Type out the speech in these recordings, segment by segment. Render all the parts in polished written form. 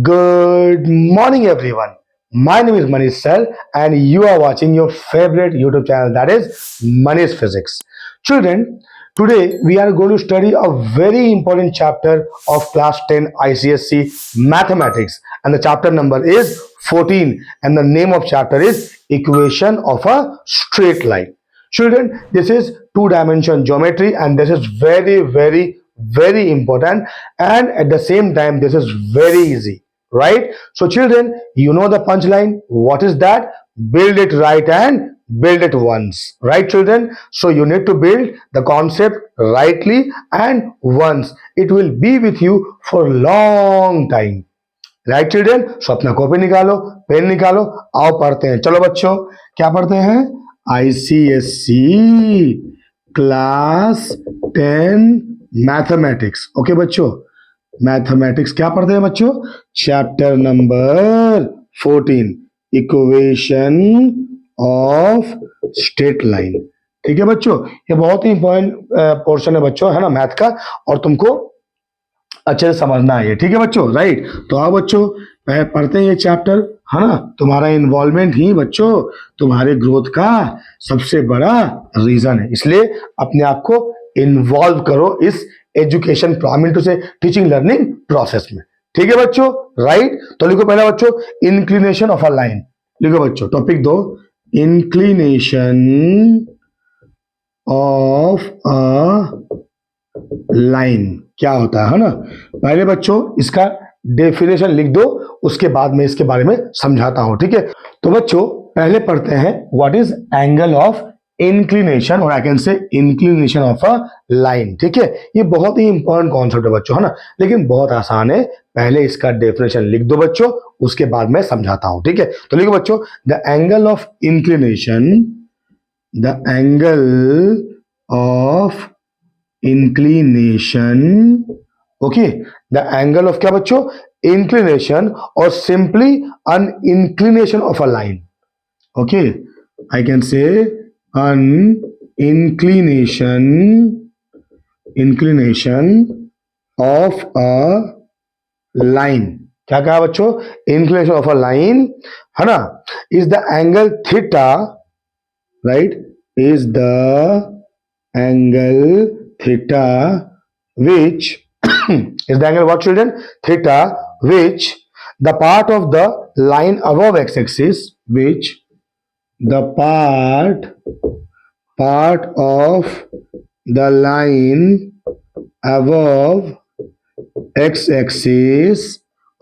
Good morning, everyone. My name is Manish Sir, and you are watching your favorite YouTube channel, that is Manish Physics. Children, today we are going to study a very important chapter of class 10 ICSC mathematics, and the chapter number is 14, and the name of chapter is Equation of a Straight Line. Children, this is two-dimension geometry, and this is very important, and at the same time this is very easy, right? So children, you know the punchline. What is that? Build it right and build it once, right children? So you need to build the concept rightly and once. It will be with you for long time, right children? So अपना copy निकालो, pen निकालो, आओ पढ़ते हैं. चलो बच्चों, क्या पढ़ते हैं? ICSC class 10 mathematics. ओके बच्चों, मैथमेटिक्स क्या पढ़ते हैं बच्चों? Chapter number 14, equation of straight line. ठीक है बच्चों, ये बहुत ही इंपॉर्टेंट पोर्शन है बच्चों, है ना, मैथ का, और तुमको अच्छे से समझना है ये. ठीक है बच्चों, राइट? तो आओ बच्चों पढ़ते हैं ये चैप्टर, है ना. तुम्हारा इन्वॉल्वमेंट ही बच्चों तुम्हारे ग्रोथ का सबसे बड़ा रीजन है, इसलिए अपने आप को इन्वॉल्व करो इस एजुकेशन टू से टीचिंग लर्निंग प्रोसेस में. ठीक है बच्चों, राइट? तो लिखो पहला बच्चों, इंक्लिनेशन ऑफ अ लाइन. लिखो बच्चों, topic 2, inclination of a line क्या होता है ना. पहले बच्चों इसका डेफिनेशन लिख दो, उसके बाद मैं इसके बारे में समझाता हूं. ठीक है, तो बच्चों पहले पढ़ते हैं what is angle of inclination, और I can say inclination of a line. ठीक है, ये बहुत ही इंपॉर्टेंट कॉन्सेप्ट है बच्चों, है ना, लेकिन बहुत आसान है. पहले इसका डेफिनेशन लिख दो बच्चों, उसके बाद मैं समझाता हूं. ठीक है, तो लिखो बच्चों, the angle of inclination, the angle of inclination, okay, the angle of क्या बच्चों? इंक्लिनेशन, और simply an inclination of a line. Okay, I can say an inclination of a line. क्या कहा बच्चों? इंक्लिनेशन ऑफ अ लाइन, है ना, is the angle theta, right, is the angle theta which is the angle what children? Theta which the part of the line above x-axis, which the part of the line above x-axis,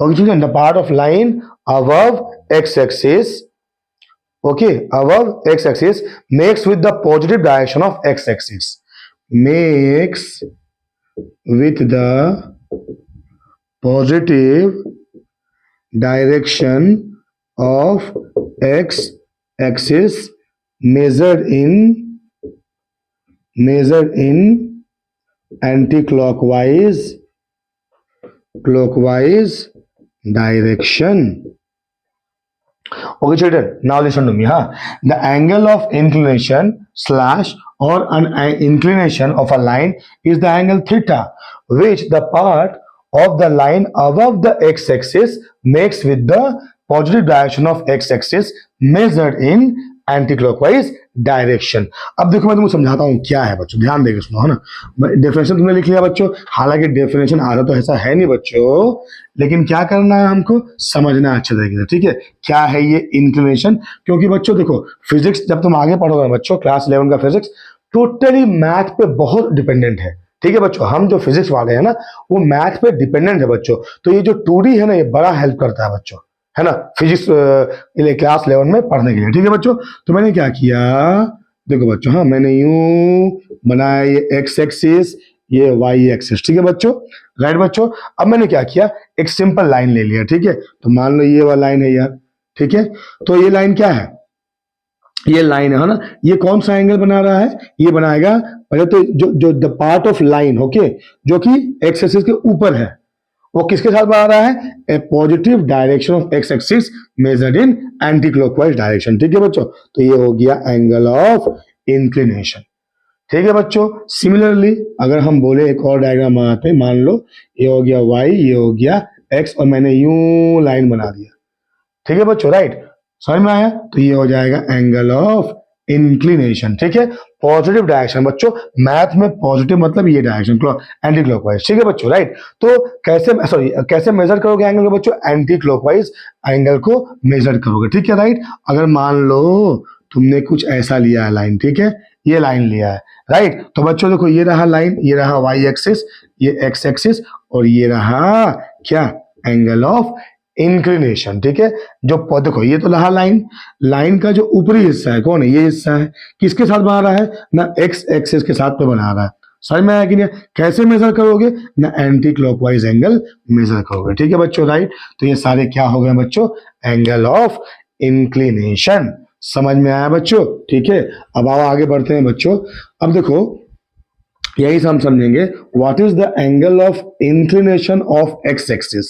okay children, the part of line above x-axis, okay, above x-axis makes with the positive direction of x-axis, makes with the positive direction of x-axis measured in anti-clockwise direction. Okay children, now listen to me. The angle of inclination slash or an inclination of a line is the angle theta which the part of the line above the x-axis makes with the positive direction of x-axis measured in anti-clockwise direction. अब देखो मैं तुमको समझाता हूँ क्या है बच्चों, ध्यान देकर सुनो, है ना. डेफिनेशन तुमने लिख लिया बच्चों, हालांकि डेफिनेशन आधा तो ऐसा है नहीं बच्चों, लेकिन क्या करना है हमको समझना अच्छे तरीके से. ठीक है, क्या है ये इंक्लिनेशन? क्योंकि बच्चों देखो, फिजिक्स जब तुम आगे पढ़ोगे बच्चों, क्लास 11 का फिजिक्स टोटली मैथ पे बहुत डिपेंडेंट है. ठीक है बच्चों, हम जो फिजिक्स वाले हैं ना, वो मैथ पे डिपेंडेंट है बच्चों. तो ये जो 2D है ना, ये बड़ा हेल्प करता है बच्चों, है ना, फिजिक्स क्लास 11 में पढ़ने के लिए. ठीक है बच्चों, तो मैंने क्या किया, देखो बच्चों, हाँ, मैंने यूं बनाया ये एक्स एक्सिस, ये वाई एक्सिस. ठीक है बच्चों, राइट बच्चों. अब मैंने क्या किया, एक सिंपल लाइन ले लिया. ठीक है, तो मान लो ये वाला लाइन है यार. ठीक है, तो ये लाइन क्या है? ये लाइन है ना. ये कौन सा एंगल बना रहा है? ये बनाएगा पहले तो जो the part of line, okay, जो कि एक्स एक्सिस के ऊपर है, वो किसके साथ बना रहा है? A positive direction of x axis measured in anti clockwise direction. ठीक है बच्चों, तो ये हो गया एंगल ऑफ इंक्लिनेशन. ठीक है बच्चों, सिमिलरली अगर हम बोले एक और डायग्राम बनाते हैं, मान लो ये हो गया y, ये हो गया एक्स और मैंने यूं लाइन बना दिया, ठीक है बच्चों, राइट, समझ में आया? तो ये हो जाएगा एंगल ऑफ इंक्लिनेशन, ठीक है, पॉजिटिव डायरेक्शन बच्चों, मैथ में पॉजिटिव मतलब ये डायरेक्शन एंटी क्लॉकवाइज, ठीक है बच्चों, राइट। तो कैसे मेजर करोगे एंगल को बच्चों? एंटी क्लॉकवाइज एंगल को मेजर करोगे, ठीक है, राइट। अगर मान लो तुमने कुछ ऐसा लिया है लाइन, ठीक है, ये लाइन लिया है, राइट, तो बच्चों देखो ये रहा लाइन, ये रहा वाई एक्सिस, ये एक्स एक्सिस, और ये रहा क्या? एंगल ऑफ इंक्लिनेशन, ठीक है। जो देखो ये तो रहा लाइन, लाइन का जो ऊपरी हिस्सा है कौन है? ये हिस्सा है, किसके साथ बना रहा है ना? एक्स एक्सिस के साथ में बना रहा है, समझ में आया कि नहीं? कैसे मेजर करोगे ना? एंटी क्लॉकवाइज एंगल मेजर करोगे, ठीक है बच्चों, राइट। तो ये सारे क्या हो गए बच्चों? एंगल ऑफ इंक्लिनेशन, समझ में आया बच्चों? ठीक है, अब आओ आगे बढ़ते हैं बच्चों। अब देखो यही से हम समझेंगे what is the angle of inclination of x axis,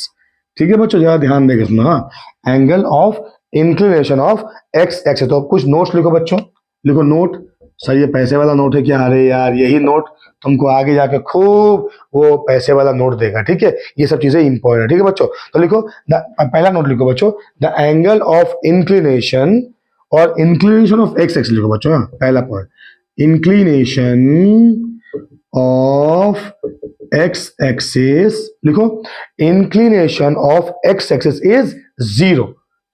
ठीक है बच्चों, जरा ध्यान देके सुनो। हाँ, angle of inclination of x axis. तो कुछ नोट्स लिखो बच्चों, लिखो नोट। सर ये पैसे वाला नोट है क्या? अरे यार यही नोट तुमको आगे जाके खूब वो पैसे वाला नोट देगा, ठीक है, ये सब चीजें इंपॉर्टेंट है, ठीक है बच्चों। तो लिखो पहला नोट लिखो बच्चों, द एंगल ऑफ इंक्लिनेशन और इंक्लिनेशन ऑफ एक्स एक्सिस लिखो बच्चों। हाँ, पहला point, inclination of x axis लिखो, inclination of x axis is 0,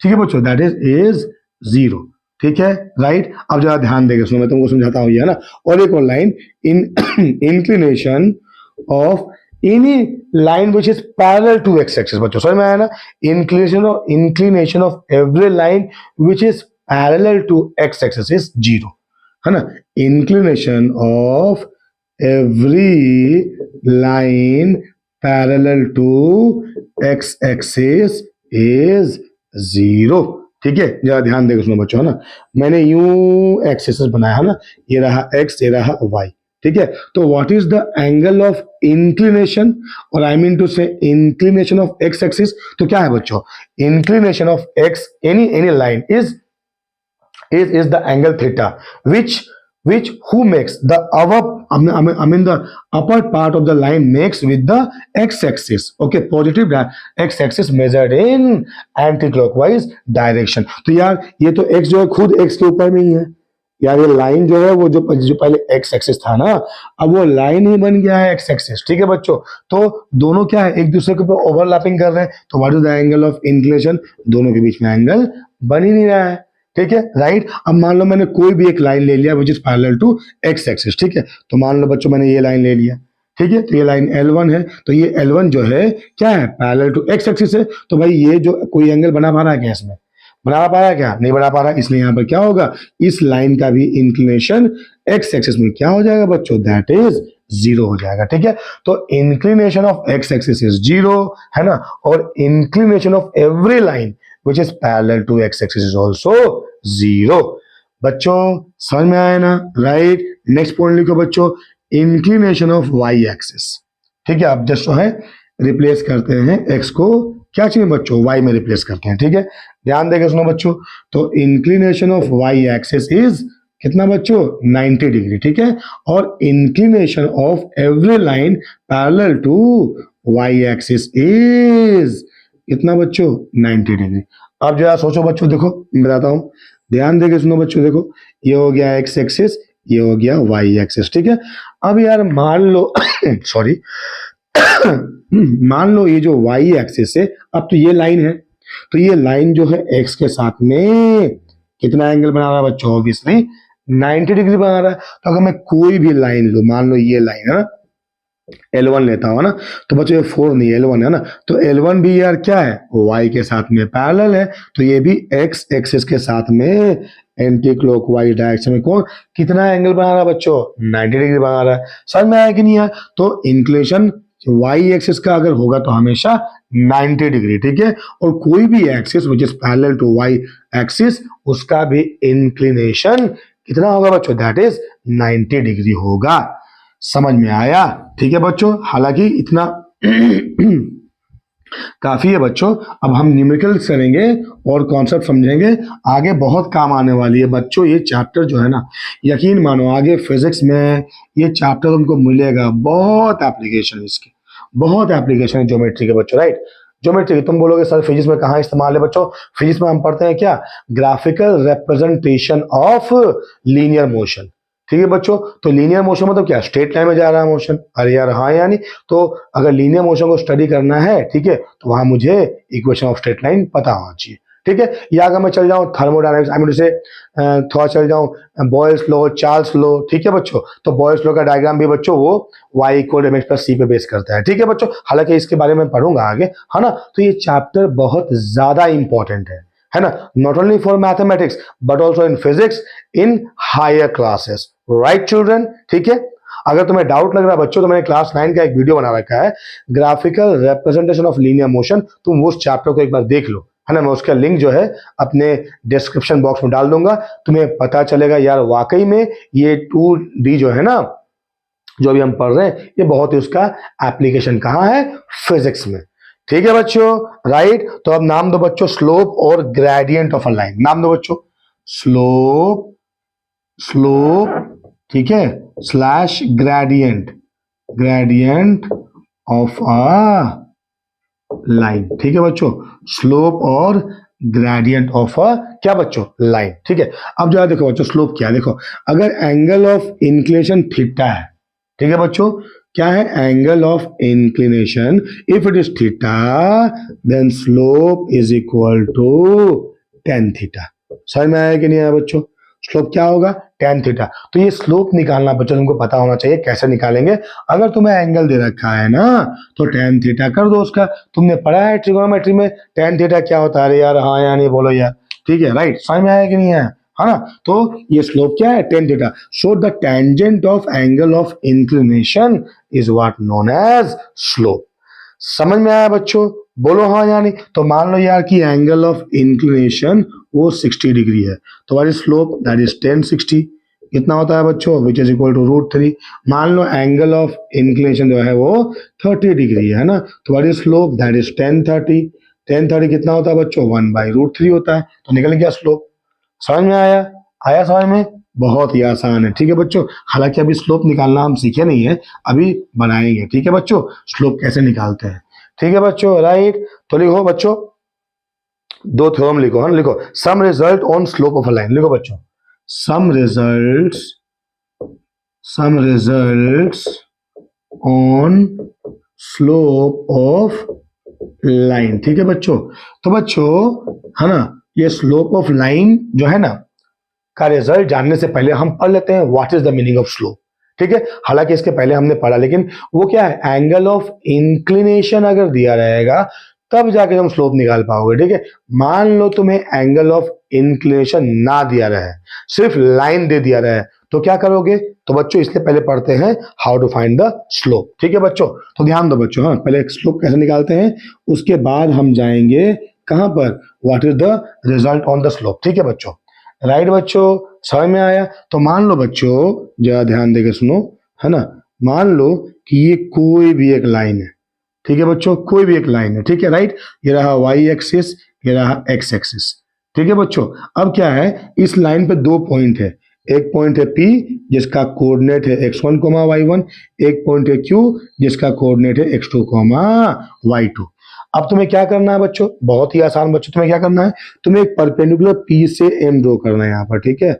ठीक है बच्चों, दैट इज 0, ठीक है, राइट। अब जरा ध्यान देके सुनो, मैं तुमको समझाता हूँ ये, है ना। और एक और line, in inclination of any line which is parallel to x axis, बच्चों समझ में आया ना? Inclination of every line which is parallel to x axis is 0, है ना। इंक्लिनेशन ऑफ every line parallel to x axis is 0, ठीक है, जरा ध्यान देकर सुनो बच्चों, है ना। मैंने यूं एक्सिस बनाया है ना, ये रहा x, ये रहा y, ठीक है। तो what is the angle of inclination, और आई मीन टू से इंक्लिनेशन ऑफ एक्स एक्सिस, तो क्या है बच्चों? Inclination of x any line is the angle theta which who makes the the upper part of the line makes with the x-axis, okay, positive x-axis measured in anti-clockwise direction। तो यार ये तो x जो है खुद x के ऊपर में ही है यार, ये लाइन जो है वो जो पहले x एक्सिस था ना, अब वो लाइन ही बन गया है x एक्सिस, ठीक है बच्चों। तो दोनों क्या है? एक दूसरे के ऊपर ओवरलैपिंग कर रहे हैं, तो what is the angle of inclination? दोनों के बीच में एंगल बन ही नहीं रहा है, ठीक है, राइट। अब मान लो मैंने कोई भी एक लाइन ले लिया which is parallel to x axis, ठीक है। तो मान लो बच्चों मैंने ये लाइन ले लिया, ठीक है, तो ये लाइन L1 है, तो ये L1 जो है क्या है? पैरेलल टू एक्स एक्सिस है। तो भाई ये जो कोई एंगल बना पा रहा है क्या? इसमें बना पा रहा है क्या? नहीं बना पा रहा, इसलिए यहाँ पर क्या होगा? इस लाइन का भी इंक्लिनेशन एक्स एक्सिस में क्या हो जाएगा बच्चों? दैट इज 0 हो जाएगा, ठीक है। तो inclination of x axis is 0, है ना, और inclination of every line which is parallel to x axis is also 0। बच्चों समझ में आया ना? राइट। नेक्स्ट पॉइंट लिखो बच्चों, इंक्लिनेशन ऑफ y एक्सिस, ठीक है। अब जस्ट है रिप्लेस करते हैं x को क्या चाहिए बच्चों? y में रिप्लेस करते हैं, ठीक है। ध्यान देकर सुनो बच्चों, तो inclination of y axis is कितना बच्चों? 90 डिग्री, ठीक है। और inclination of every line parallel to y axis is कितना बच्चों? 90 डिग्री। अब जरा सोचो बच्चों, देखो मैं बताता हूं, ध्यान देके सुनो बच्चों, देखो ये हो गया एक्स एक्सिस, ये हो गया वाई एक्सिस, ठीक है। अब यार मान लो सॉरी मान लो ये जो वाई एक्सिस है, अब तो ये लाइन है, तो ये लाइन जो है एक्स के साथ में कितना एंगल बना रहा है बच्चों? ऑब्वियसली 90 डिग्री बना रहा है। तो अगर मैं कोई भी लाइन लू, मान लो ये लाइन है ना, L1 लेता हूं ना, तो बच्चों ये 4 नहीं L1 है ना, तो L1 भी यार क्या है? Y के साथ में पैरेलल है, तो ये भी x एक्सिस के साथ में एंटी क्लॉकवाइज डायरेक्शन में कौन कितना एंगल बना रहा है बच्चों? 90 डिग्री बना रहा है। समझ में आया कि नहीं है? तो इंक्लिनेशन y एक्सिस का अगर होगा तो हमेशा 90 डिग्री, ठीक है। और कोई भी axis which is parallel to y axis, उसका भी इंक्लिनेशन कितना होगा बच्चों? दैट इज 90 डिग्री होगा। समझ में आया? ठीक है बच्चों, हालांकि इतना काफी है बच्चों। अब हम न्यूमेरिकल्स करेंगे और कॉन्सेप्ट समझेंगे, आगे बहुत काम आने वाली है बच्चों। ये चैप्टर जो है ना, यकीन मानो आगे फिजिक्स में ये चैप्टर तुमको मिलेगा, बहुत एप्लीकेशन इसके, बहुत एप्लीकेशन है ज्योमेट्री के बच्चों, राइट। ज्योमेट्री। तुम बोलोगे सर फिजिक्स में कहाँ इस्तेमाल है बच्चों? फिजिक्स में हम पढ़ते हैं क्या? Graphical representation of linear motion. ठीक है बच्चों, तो लीनियर मोशन मतलब क्या? स्ट्रेट लाइन में जा रहा है मोशन। अरे यार हाँ यानी, तो अगर लीनियर मोशन को स्टडी करना है, ठीक है, तो वहां मुझे इक्वेशन ऑफ स्ट्रेट लाइन पता होना चाहिए। ठीक है, या अगर मैं चल जाऊं थर्मोडायनेमिक्स, आई मीन से थोड़ा चल जाऊं बॉयल्स लॉ, चार्ल्स लॉ, ठीक है बच्चों, तो बॉयल्स लॉ का डायग्राम भी बच्चों वो y equal m x plus c पे बेस करता है। ठीक है बच्चों, हालांकि इसके बारे में पढ़ूंगा आगे, है ना। तो ये चैप्टर बहुत ज्यादा इंपॉर्टेंट है ना, not only for mathematics but also in physics in higher classes, right children? ठीक है, अगर तुम्हें डाउट लग रहा है बच्चों, तो मैंने क्लास 9 का एक वीडियो बना रखा है, graphical representation of linear motion, तुम उस चैप्टर को एक बार देख लो, है ना। मैं उसका लिंक जो है अपने डिस्क्रिप्शन बॉक्स में डाल दूंगा, तुम्हें पता चलेगा यार वाकई में ये 2D जो है ना, जो अभी हम पढ़ रहे हैं, ये बहुत ही उसका एप्लीकेशन कहाँ है? फिजिक्स में। ठीक है बच्चों, राइट। तो अब नाम दो बच्चों स्लोप और ग्रेडियंट ऑफ अ लाइन। नाम दो बच्चों स्लोप, स्लोप, ठीक है, slash gradient, gradient of a line. ठीक है बच्चों, स्लोप और ग्रेडियंट ऑफ अ क्या बच्चों? लाइन। ठीक है, अब जो है देखो बच्चों स्लोप क्या है, देखो अगर एंगल ऑफ इंक्लिनेशन थीटा है, ठीक है बच्चों, क्या है? Angle of inclination, if it is theta then slope is equal to tan theta. समझ में आया कि नहीं आया बच्चों? स्लोप क्या होगा? Tan theta. तो ये स्लोप निकालना बच्चों तुमको पता होना चाहिए, कैसे निकालेंगे? अगर तुम्हें एंगल दे रखा है ना, तो टेन थीटा कर दो उसका। तुमने पढ़ा है ट्रिगोनोमेट्री में टेन थीटा क्या होता है? अरे यार हाँ या नहीं बोलो यार। ठीक है, राइट, समझ में आया कि नहीं आया? है ना। तो ये स्लोप क्या है? Tan theta. So the tangent of angle of inclination is what known as slope. समझ में आया बच्चों? बोलो हाँ या नहीं। तो मान लो यार कि एंगल ऑफ इंक्लिनेशन वो 60 डिग्री है, तो what is slope? That is tan 60। कितना होता है बच्चों? Which is equal to root three. मान लो एंगल ऑफ इंक्लिनेशन जो है वो 30 डिग्री है ना, तो what is slope? That is ten thirty. Ten thirty कितना होता है बच्चों? वन बाई रूट थ्री होता है, तो निकल गया स्लोप। समझ में आया? आया समझ में? बहुत ही आसान है। ठीक है बच्चों, हालांकि अभी स्लोप निकालना हम सीखे नहीं है, अभी बनाएंगे। ठीक है बच्चों, स्लोप कैसे निकालते हैं। ठीक है बच्चों, राइट। तो लिखो बच्चों दो थ्योरम लिखो, है ना, लिखो some result on slope of a line. लिखो बच्चों some results, some results on slope of line. ठीक है बच्चों, तो बच्चों है ना, ये स्लोप ऑफ लाइन जो है ना का रिजल्ट जानने से पहले हम पढ़ लेते हैं what is the meaning of slope. ठीक है, हालांकि इसके पहले हमने पढ़ा, लेकिन वो क्या है? एंगल ऑफ इंक्लिनेशन अगर दिया रहेगा तब जाके तुम स्लोप निकाल पाओगे। ठीक है, मान लो तुम्हें एंगल ऑफ इंक्लिनेशन ना दिया रहे, सिर्फ लाइन दे दिया रहे, तो क्या करोगे? तो बच्चों इसलिए पहले पढ़ते हैं how to find the slope. ठीक है बच्चों, तो ध्यान दो बच्चों, हाँ पहले स्लोप कैसे निकालते हैं, उसके बाद हम जाएंगे कहां पर? What is the result on the slope. ठीक है बच्चों, राइट बच्चों, समझ में आया? तो मान लो बच्चों, जरा ध्यान देके सुनो, है ना, मान लो कि ये कोई भी एक लाइन है। ठीक है बच्चों, कोई भी एक लाइन है, ठीक है, राइट। ये रहा वाई एक्सिस, ये रहा एक्स एक्सिस। ठीक है बच्चों, अब क्या है, इस लाइन पे दो पॉइंट है, एक पॉइंट है P जिसका कोऑर्डिनेट है x1 y1, एक पॉइंट है Q जिसका कोऑर्डिनेट है x2 y2। अब तुम्हें क्या करना है बच्चों? बहुत ही आसान बच्चों, तुम्हें क्या करना है? तुम्हें एक परपेंडिकुलर P से M ड्रॉ करना है यहाँ पर। ठीक है,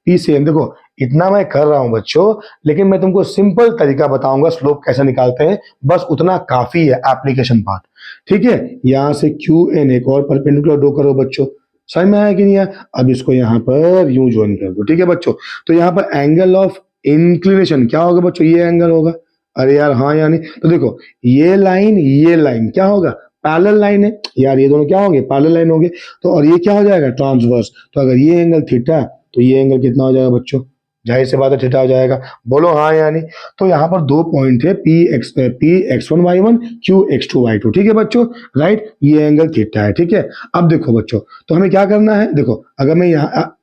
P से M, देखो इतना मैं कर रहा हूं बच्चों, लेकिन मैं तुमको सिंपल तरीका बताऊंगा स्लोप कैसे निकालते हैं, बस उतना काफी है एप्लीकेशन पार्ट। ठीक है, यहां से QN एक और परपेंडिकुलर ड्रॉ करो बच्चों। समझ में आया कि नहीं आया? अब इसको यहाँ पर यूं ज्वाइन कर दो। ठीक है बच्चों, तो यहाँ पर एंगल ऑफ इंक्लिनेशन क्या होगा बच्चों? ये एंगल होगा। अरे यार हाँ यानी, तो देखो ये लाइन क्या होगा? पैरेलल लाइन है यार, ये दोनों क्या होंगे? पैरेलल लाइन होंगे। तो और ये क्या हो जाएगा? ट्रांसवर्स। तो अगर ये एंगल थीटा, तो ये एंगल कितना हो जाएगा बच्चों? जाहिर सी बात है थीटा हो जाएगा। बोलो हाँ यानी। तो यहाँ पर दो पॉइंट है P x one y one, Q x two y two. ठीक है बच्चों, राइट, ये एंगल थीटा है। ठीक है, अब देखो बच्चों, तो हमें क्या करना है? देखो अगर मैं यहाँ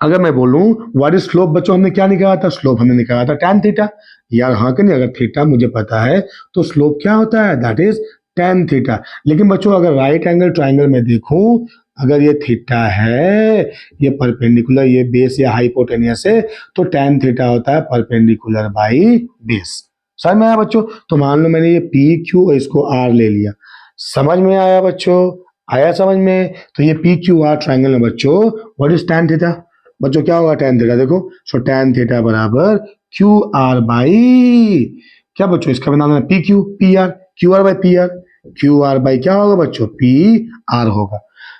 अगर मैं बोलूं व्हाट इज स्लोप बच्चों, हमने क्या निकाला था? स्लोप हमने निकाला था tan थीटा। यार हाँ कि नहीं? अगर थीटा मुझे पता है तो स्लोप क्या होता है? That is tan theta. लेकिन बच्चों अगर राइट एंगल ट्राइंगल में देखूं, अगर ये थीटा है, ये परपेंडिकुलर, ये बेस या हाइपोटेनियस है, तो tan थीटा होता है परपेंडिकुलर बाई बेस। समझ में आया बच्चों? तो मान लो मैंने ये पी क्यू और इसको आर ले लिया, समझ में आया बच्चों? आया समझ में? तो ये पी क्यू आर ट्राइंगल में बच्चों व्हाट इज tan थीटा? बच्चों क्या होगा tan थीटा? देखो, सो tan थीटा बराबर क्यू आर बाई क्या बच्चों, इसका बनाना है P Q P R, Q R by P R, Q R by क्या होगा बच्चों, पी आर होगा।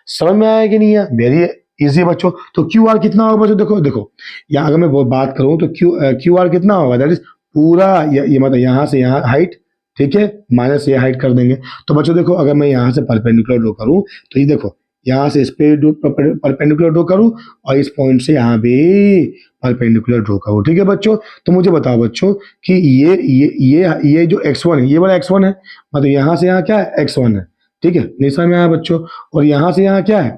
समझ में आया कि नहीं है? वेरी इजी बच्चों। तो क्यू आर कितना होगा बच्चों? देखो देखो, यहाँ अगर मैं वो बात करूं तो क्यू आर कितना होगा, दैट इज पूरा ये मतलब यहाँ से यहाँ हाइट, ठीक है, माइनस ये हाइट कर देंगे। तो बच्चों देखो, अगर मैं यहाँ से परपेंडिकुलर ड्रॉ करूं तो ये देखो, यहाँ से इस पे परपेंडिकुलर ड्रॉ करूं और इस पॉइंट से यहाँ भी परपेंडिकुलर ड्रॉ करूं, ठीक है बच्चों। तो मुझे बताओ बच्चों कि ये जो x1 है, ये वाला x1 है, मतलब यहाँ से यहाँ क्या है, x1 है, ठीक है, नहीं समझ में आया बच्चों? और यहाँ से यहाँ क्या है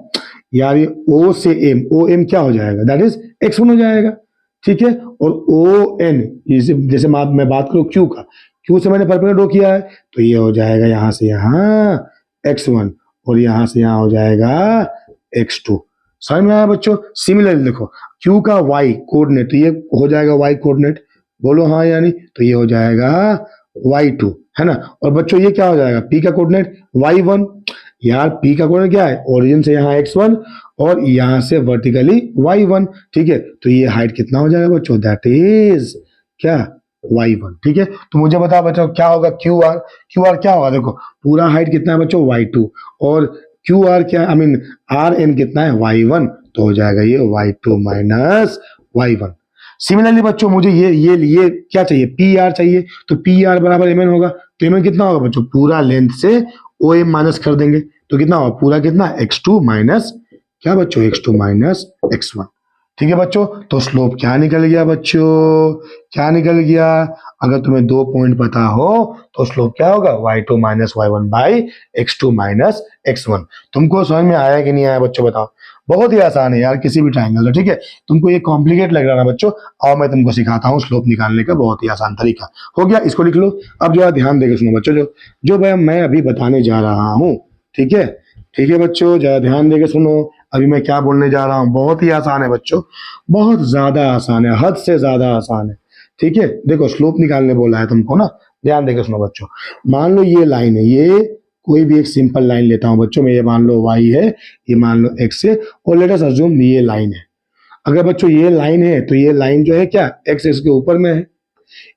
यार, ये O से M, ओ एम क्या हो जाएगा, दैट इज x1 हो जाएगा, ठीक है। और ओ एन, जैसे मैं बात करूं क्यू का, क्यू से मैंने परपेंडिकुलर ड्रॉ किया है, तो ये हो जाएगा यहाँ से यहाँ x1 और यहाँ से यहाँ हो जाएगा x2। समझ में आया बच्चों? सिमिलरली देखो, क्यू का y कोऑर्डिनेट, तो ये हो जाएगा y कोऑर्डिनेट, बोलो हाँ यानी, तो ये हो जाएगा y2, है ना। और बच्चों ये क्या हो जाएगा, p का कोऑर्डिनेट y1, यार p का कोऑर्डिनेट क्या है, ओरिजिन से यहाँ x1 और यहाँ से वर्टिकली y1, ठीक है। तो ये हाइट कितना हो जाएगा बच्चों, दैट इज क्या, y1, ठीक है। तो मुझे बताओ बच्चों क्या होगा, क्यू आर क्या होगा, देखो पूरा हाइट कितना है बच्चों, y2, और क्यू आर क्या, आई मीन आर एन कितना है, y1, तो हो जाएगा ये y2 माइनस y1। सिमिलरली बच्चों मुझे ये क्या चाहिए, पी आर चाहिए, तो पी आर बराबर एम एन होगा। तो एम एन कितना होगा बच्चों, पूरा लेंथ से ओ एम माइनस कर देंगे, तो कितना होगा, पूरा कितना, x2 माइनस क्या बच्चों, x2 माइनस x1, ठीक है बच्चों। तो स्लोप क्या निकल गया बच्चों, क्या निकल गया? अगर तुम्हें 2 पॉइंट पता हो तो स्लोप क्या होगा, y2 minus y1 by x2 minus x1। तुमको समझ में आया कि नहीं आया बच्चों, बताओ? बहुत ही आसान है यार, किसी भी ट्राइंगल, ठीक है। तुमको ये कॉम्प्लिकेट लग रहा है ना बच्चों, आओ मैं तुमको सिखाता हूँ स्लोप निकालने का बहुत ही आसान तरीका। हो गया, इसको लिख लो। अब जो ध्यान देकर सुनो बच्चों, जो जो मैं अभी बताने जा रहा हूँ, ठीक है, ठीक है बच्चों, जरा ध्यान देकर सुनो। अभी मैं क्या बोलने जा रहा हूँ, बहुत ही आसान है बच्चों, बहुत ज्यादा आसान है, हद से ज्यादा आसान है, ठीक है। देखो स्लोप निकालने बोला है तुमको ना, ध्यान देकर सुनो बच्चों। मान लो ये लाइन है, ये कोई भी एक सिंपल लाइन लेता हूं बच्चों, मैं ये मान लो y है, ये मान लो x है, और लेट अस अज्यूम ये लाइन है। अगर बच्चों ये लाइन है तो ये लाइन जो है क्या, x एक्सिस के ऊपर में है,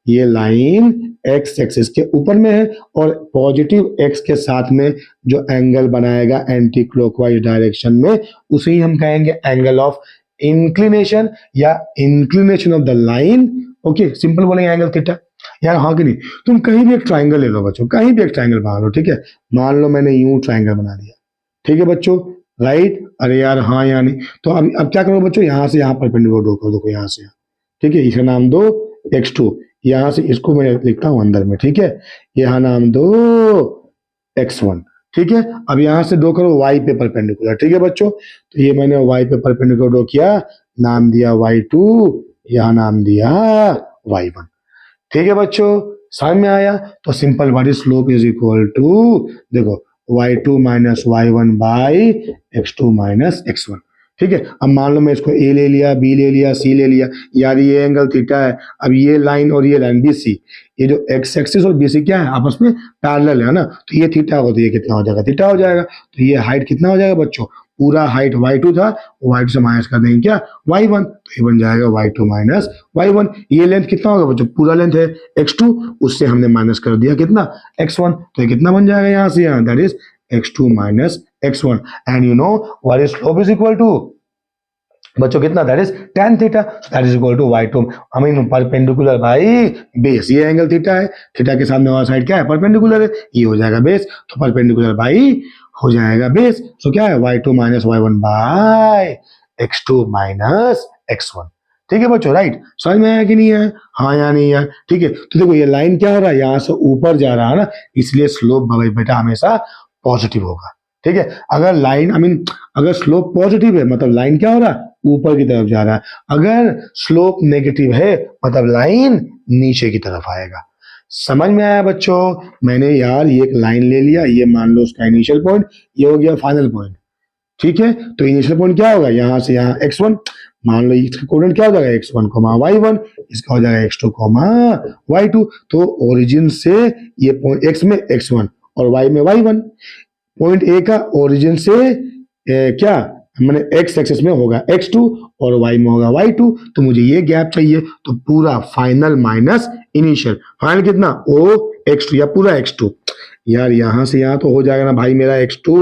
ये लाइन x एक्सिस के ऊपर में है, और पॉजिटिव x के साथ में जो एंगल बनाएगा एंटी क्लॉकवाइज डायरेक्शन में, उसे ही हम कहेंगे एंगल ऑफ इंक्लिनेशन या inclination of the line. Okay, simple बोलेंगे एंगल थीटा यार, हाँ कि नहीं? तुम कहीं भी एक ट्राइंगल ले लो बच्चों, कहीं भी एक ट्राइंगल बना लो, ठीक है। मान लो मैंने यूं ट्राइंगल बना दिया, ठीक है बच्चों, राइट, अरे यार हाँ या नहीं? तो अब क्या करो बच्चों, यहाँ से यहाँ परपेंडिकुलर ड्रॉ कर दो, यहाँ से यहाँ, ठीक है, इसका नाम दो x2, यहाँ से इसको मैं लिखता हूँ अंदर में, ठीक है, यहाँ नाम दो x1, ठीक है। अब यहाँ से ड्रॉ करो y पे परपेंडिकुलर, ठीक है बच्चों। तो ये मैंने y पे परपेंडिकुलर ड्रॉ किया, नाम दिया y2, यहाँ नाम दिया y1, ठीक है बच्चों, समझ में आया? तो simple what is slope is equal to, देखो y2 minus y1 by x2 minus x1, ठीक है। अब मान लो मैं इसको a ले लिया, b ले लिया, c ले लिया, यार ये एंगल थीटा है। अब ये लाइन और ये लाइन BC, ये जो x एक्सिस और BC क्या है, आपस में पैरेलल है ना, तो ये थीटा हो, तो ये कितना हो जाएगा, थीटा हो जाएगा। तो ये हाइट कितना हो जाएगा बच्चों, पूरा हाइट y2 था, y2 से माइनस कर देंगे क्या, y1, तो ये बन जाएगा y2 माइनस y1। ये लेंथ कितना होगा बच्चों, पूरा लेंथ है x2, उससे हमने माइनस कर दिया कितना, x1, तो ये कितना बन जाएगा यहाँ से यहाँ, that is x2 minus x1। And you know what is slope is equal to बच्चों कितना, that is tan theta, that is equal to y2, I mean perpendicular by base. ये एंगल थीटा है, थीटा के सामने वाला side क्या है, perpendicular है, ये हो जाएगा बेस, तो परपेंडिकुलर बाई हो जाएगा बेस। सो क्या है, y2 minus y1 by x2 minus x1, ठीक है बच्चों, राइट। समझ में आया कि नहीं है, हाँ या नहीं है? ठीक है, तो देखो ये लाइन क्या हो रहा है, यहाँ से ऊपर जा रहा है ना, इसलिए स्लोप बेटा हमेशा पॉजिटिव होगा, ठीक है। अगर लाइन आई मीन अगर स्लोप पॉजिटिव है मतलब लाइन क्या हो रहा है, ऊपर की तरफ जा रहा है। अगर स्लोप नेगेटिव है मतलब लाइन नीचे की तरफ आएगा। समझ में आया बच्चों? मैंने यार ये एक लाइन ले लिया, ये मान लो उसका इनिशियल पॉइंट, ये हो गया फाइनल पॉइंट, ठीक है। तो इनिशियल पॉइंट क्या होगा, यहाँ से यहाँ x1, मान लो इसका कोऑर्डिनेट क्या हो जाएगा x1 y1, इसका हो जाएगा x2 y2। तो ओरिजिन से ये पॉइंट x में x1 और y में y1, पॉइंट ए का ओरिजिन से क्या मैंने x एक्सिस में होगा x2 और y में होगा y2। तो मुझे ये गैप चाहिए, तो पूरा फाइनल माइनस इनिशियल, फाइनल कितना o x2 या पूरा x2। यार यहां से यहां तो हो जाएगा ना भाई मेरा x2,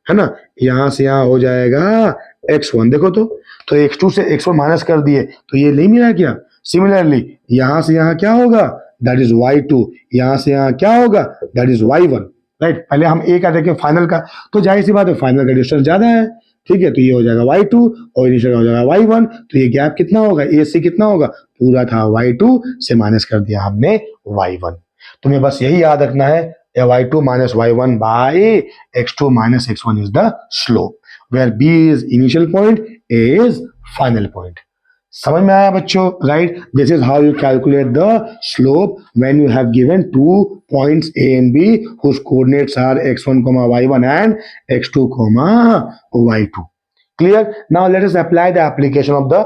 है ना, यहां से यहां हो जाएगा x1। देखो तो x2 से x1 माइनस कर दिए तो ये नहीं मिला क्या। सिमिलरली यहां से यहां क्या होगा, दैट इज y2, यहां से यहां क्या होगा, दैट इज y1। राइट, पहले हम ए का देखें फाइनल का, तो जाहिर सी बात है फाइनल का डिस्टेंस ज्यादा है, ठीक है, तो ये हो जाएगा y2 और इनिशियल हो जाएगा y1। तो ये गैप कितना होगा, ए से कितना होगा, पूरा था y2 से माइनस कर दिया हमने y1। तुम्हें बस यही याद रखना है, y2 minus y1 by x2 minus x1 is the slope, where b is initial point, a is final point. समझ में आया बच्चों, right. This is how you calculate the slope when you have given two points a and b whose coordinates are x1 y1 and x2 y2. Clear? Now let us apply the application of the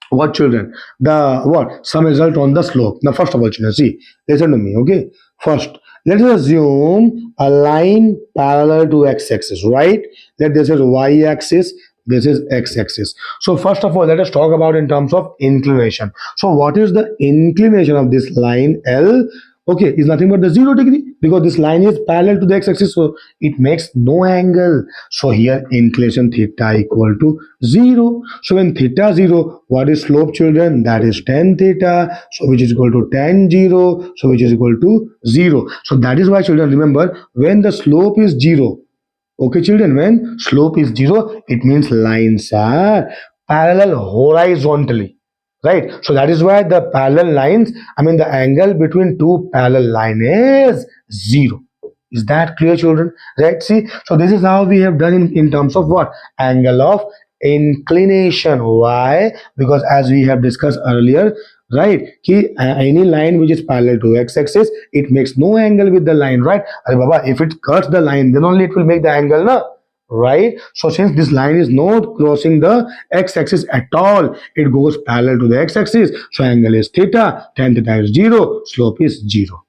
what children, the what some result on the slope. Now first of all children, see, listen to me, okay. First, let us assume a line parallel to x-axis, right? That this is y-axis, this is x-axis. So first of all, let us talk about in terms of inclination. So what is the inclination of this line L? Okay, is nothing but the 0 degree, because this line is parallel to the x-axis, so it makes no angle. So here inclination theta equal to 0. So when theta 0, what is slope children? That is tan theta, so which is equal to tan 0, so which is equal to 0. So that is why children, remember, when the slope is 0, okay children, when slope is 0, it means lines are parallel horizontally. Right, so that is why the parallel lines, I mean the angle between two parallel line is 0. Is that clear children? Right, see, so this is how we have done in terms of what, angle of inclination. Why? Because as we have discussed earlier, right, ki any line which is parallel to x-axis, it makes no angle with the line, right? Arey baba, if it cuts the line, then only it will make the angle, na, right? So since this line is not crossing the x-axis at all, it goes parallel to the x-axis, so angle is theta, tan theta is 0, slope is 0.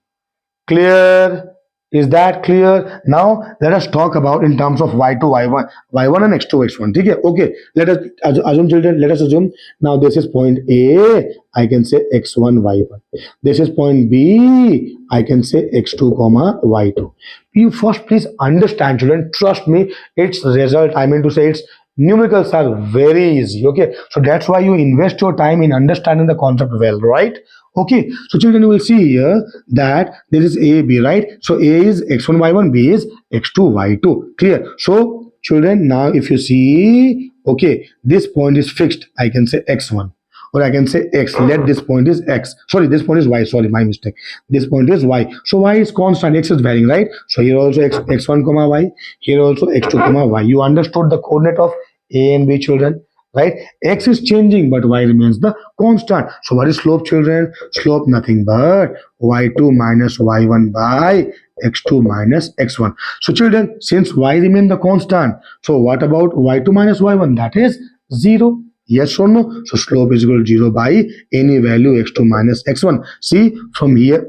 Clear? Is that clear? Now let us talk about in terms of y2 y1 and x2 x1. Okay, let us assume children, let us assume now this is point A, I can say x1 y1. This is point B, I can say x2 y2. You first please understand children, trust me, its result, I mean to say its numericals are very easy. Okay, so that's why you invest your time in understanding the concept well, right? Okay, so children, you will see here that this is A, B, right? So A is x1, y1, B is x2, y2. Clear? So children, now if you see, okay, this point is fixed. I can say x1 or I can say x. Let this point is x. Sorry, this point is y. Sorry, my mistake. This point is y. So y is constant. X is varying, right? So here also x1 y. Here also x2 y. You understood the coordinate of A and B, children? Right, x is changing but y remains the constant. So what is slope children? Slope nothing but y2 minus y1 by x2 minus x1. So children, since y remain the constant, so what about y2 minus y1? That is 0. Yes or no? So slope is equal to 0 by any value x2 minus x1. See, from here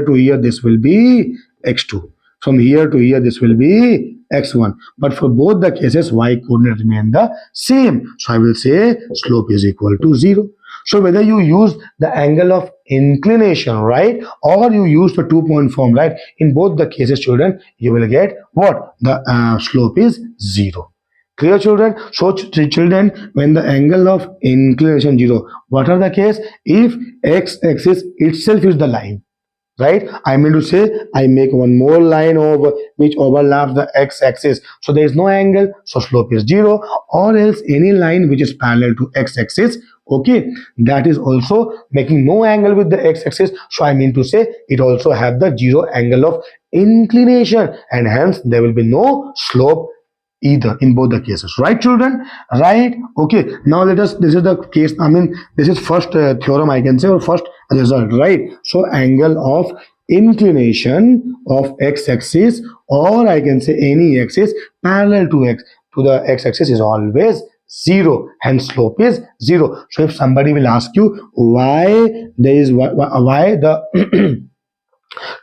to here this will be x2. From here to here this will be x1, but for both the cases y coordinate remain the same, so I will say slope is equal to 0. So whether you use the angle of inclination, right, or you use the 2-point form, right, in both the cases children, you will get what, the slope is 0. Clear children? So children, when the angle of inclination 0, what are the case? If x-axis itself is the line, right, I mean to say I make one more line over which overlaps the x-axis, so there is no angle, so slope is 0, or else any line which is parallel to x-axis, okay, that is also making no angle with the x-axis, so I mean to say it also have the 0 angle of inclination, and hence there will be no slope either in both the cases, right children? Right, okay, now let us, this is the case, I mean this is first theorem I can say, or first result, right? So angle of inclination of x-axis, or I can say any axis parallel to the x-axis, is always zero, hence slope is 0. So if somebody will ask you why there is why the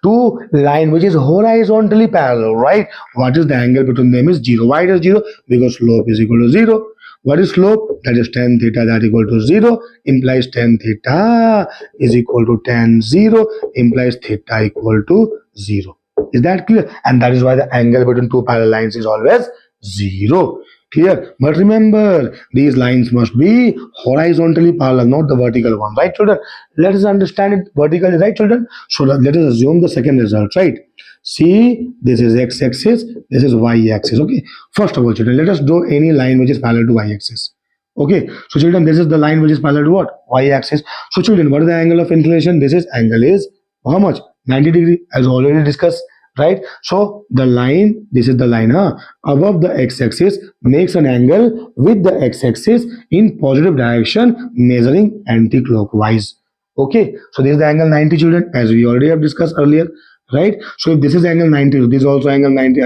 two line which is horizontally parallel, right? What is the angle between them is 0. Why it is 0? Because slope is equal to 0. What is slope? That is tan theta, that equal to 0, implies tan theta is equal to tan 0, implies theta equal to 0. Is that clear? And that is why the angle between two parallel lines is always 0. Clear? But remember, these lines must be horizontally parallel, not the vertical one, right, children? Let us understand it vertically, right, children? So let us assume the second result, right? See, this is x-axis, this is y-axis. Okay. First of all, children, let us draw any line which is parallel to y-axis. Okay. So, children, this is the line which is parallel to what? Y-axis. So, children, what is the angle of inclination? This is angle is how much? 90 degree, as already discussed, right? So the line, this is the line above the x-axis, makes an angle with the x-axis in positive direction, measuring anti-clockwise. Okay, so this is the angle 90, children, as we already have discussed earlier, right? So if this is angle 90, this is also angle 90.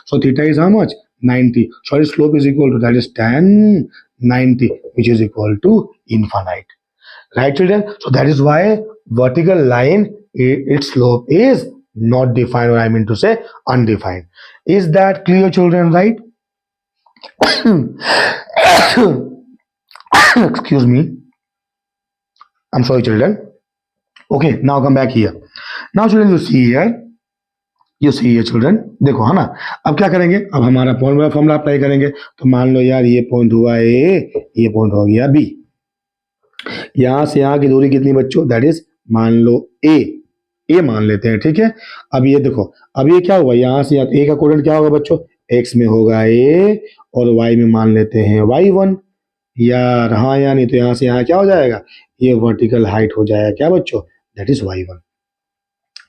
So theta is how much? 90. So its slope is equal to, that is tan 90, which is equal to infinite. Right, children? So that is why vertical line, its slope is not defined, or I mean to say undefined. Is that clear, children? Right? Excuse me. I'm sorry, children. Okay, now come back here. Now, children, you see here. You see here, children. देखो, है ना? अब क्या करेंगे? अब हमारा formula apply करेंगे. तो मान लो यार, ये पॉइंट हुआ ए, ये पॉइंट हो गया बी. यहां से यहां की दूरी कितनी बच्चों? दैट इज, मान लो ए मान लेते हैं, ठीक है. अब ये देखो, अब ये क्या हुआ, यहां से ए का कोऑर्डिनेट क्या होगा बच्चों? एक्स में होगा ए, और वाई में मान लेते हैं y1. यार हाँ या नहीं? तो यहां से यहां क्या हो जाएगा? ये वर्टिकल हाइट हो जाएगा क्या बच्चों? That is y1.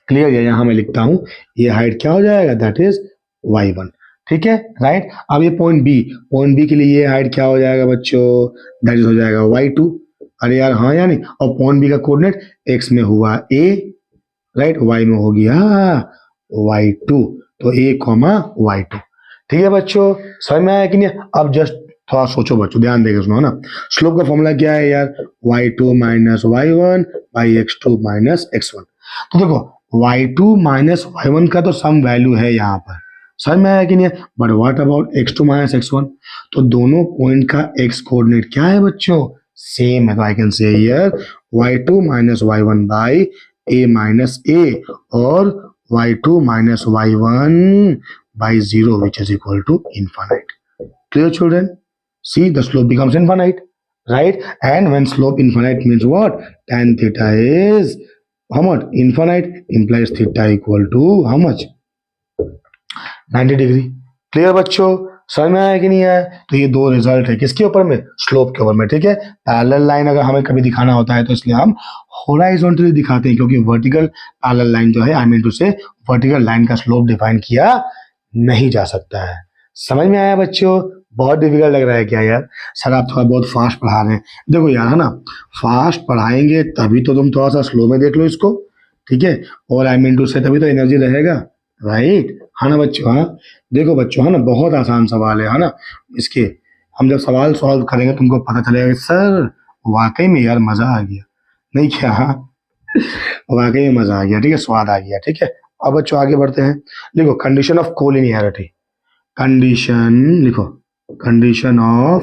क्लियर है? यहां मैं लिखता हूं, ये हाइट क्या हो जाएगा? That is y1. ठीक है, राइट. अब ये पॉइंट बी के लिए ये हाइट क्या हो जाएगा बच्चों? दैट इज हो जाएगा y2. अरे यार हाँ या नहीं? और पॉइंट बी का कोऑर्डिनेट एक्स में हुआ ए, राइट, वाई में हो गया y2. तो a, y2. ठीक है बच्चों, समझ में आया कि नहीं? अब जस्ट थोड़ा सोचो बच्चों, ध्यान देकर सुनो ना. स्लोप का फॉर्मूला क्या है यार? y2 minus y1 by x2 minus x1. तो देखो, y2 माइनस y1 का तो सम वैल्यू है यहाँ पर, समझ में आया कि नहीं? But what about x2 minus x1? तो दोनों पॉइंट का x कोऑर्डिनेट क्या है बच्चों? सेम है. तो आई can say here y2 minus y1 by a minus a, और y2 minus y1 by 0, which is equal to infinite. Clear, children? See, the slope becomes infinite, right? And when slope infinite means what? Tan theta is how much? Infinite, implies theta equal to how much? 90 degree. Clear बच्चों? समझ में आया कि नहीं आया? तो ये दो रिजल्ट है किसके ऊपर में? स्लोप के ऊपर में. ठीक है, पैरेलल लाइन अगर हमें कभी दिखाना होता है तो इसलिए हम हॉरिजॉन्टली दिखाते हैं, क्योंकि वर्टिकल पैरेलल लाइन जो है, आई मीन टू से वर्टिकल लाइन का स्लोप डिफाइन किया नहीं जा सकता है. समझ में आया बच्चों? बहुत डिफिकल्ट लग रहा है क्या यार? सर आप थोड़ा बहुत फास्ट पढ़ा रहे हैं. देखो यार, है ना, फास्ट पढ़ाएंगे तभी तो तुम थोड़ा सा स्लो में देख लो इसको, ठीक है, और आई मीन टू से तभी तो एनर्जी रहेगा, राइट? है ना बच्चों? हाँ, देखो बच्चों, है ना, बहुत आसान सवाल है ना. इसके हम जब सवाल सॉल्व करेंगे तुमको पता चलेगा कि सर वाकई में यार मजा आ गया. नहीं क्या? वाकई में मजा आ गया. ठीक है, स्वाद आ गया. ठीक है, अब बच्चों आगे बढ़ते हैं. देखो, कंडीशन ऑफ कोलिनियरिटी. कंडीशन लिखो, condition of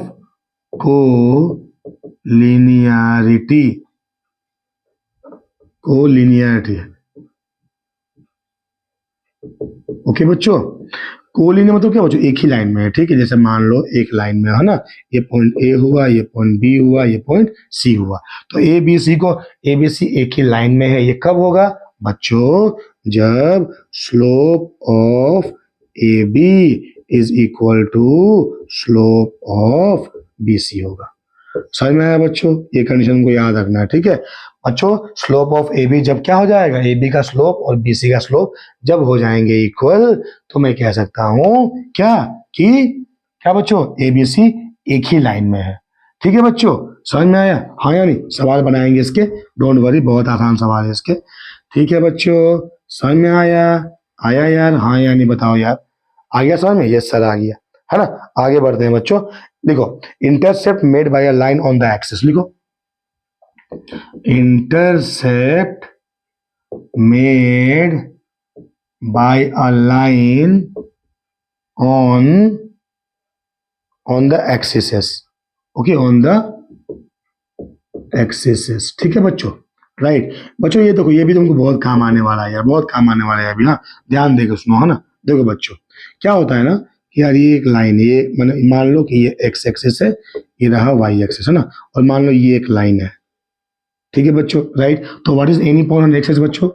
collinearity. Collinearity. Okay बच्चों, कोलिनियर मतलब क्या बच्चों? एक ही लाइन में है. ठीक है, जैसे मान लो एक लाइन में, है ना, ये पॉइंट ए हुआ, ये पॉइंट बी हुआ, ये पॉइंट सी हुआ. तो ए बी सी एक ही लाइन में है. ये कब होगा बच्चों? जब slope of A B is equal to slope of B C होगा. समझ में आया बच्चों? ये कंडीशन को याद रखना है. ठीक है बच्चों, स्लोप ऑफ ए बी जब क्या हो जाएगा? ए बी का स्लोप और बी सी का स्लोप जब हो जाएंगे इक्वल, तो मैं कह सकता हूं क्या कि क्या बच्चों? ए बी सी एक ही लाइन में है. ठीक है बच्चों, समझ में आया? हाँ या नहीं? सवाल बनाएंगे इसके, डोंट वरी, बहुत आसान सवाल है इसके. ठीक है बच्चों, समझ में आया? आया यार? हाँ या नहीं बताओ यार? आ गया समझ में? यस सर, आ गया, है ना। आगे बढ़ते हैं बच्चों, देखो intercept made by a line on the axis, लिखो intercept made by a line on the axis, okay, on the axis, ठीक है बच्चों, राइट। बच्चों ये देखो, ये भी तुमको बहुत काम आने वाला है यार, बहुत काम आने वाला है अभी ना, ध्यान देकर सुनो, है ना। देखो बच्चों क्या होता है ना कि यार ये एक लाइन, ये मैंने मान लो कि ये एक्स एक्सिस है, ये रहा वाई एक्सिस, है ना, और मान लो ये एक लाइन है, ठीक है बच्चों, राइट। तो what is any point on axis बच्चों,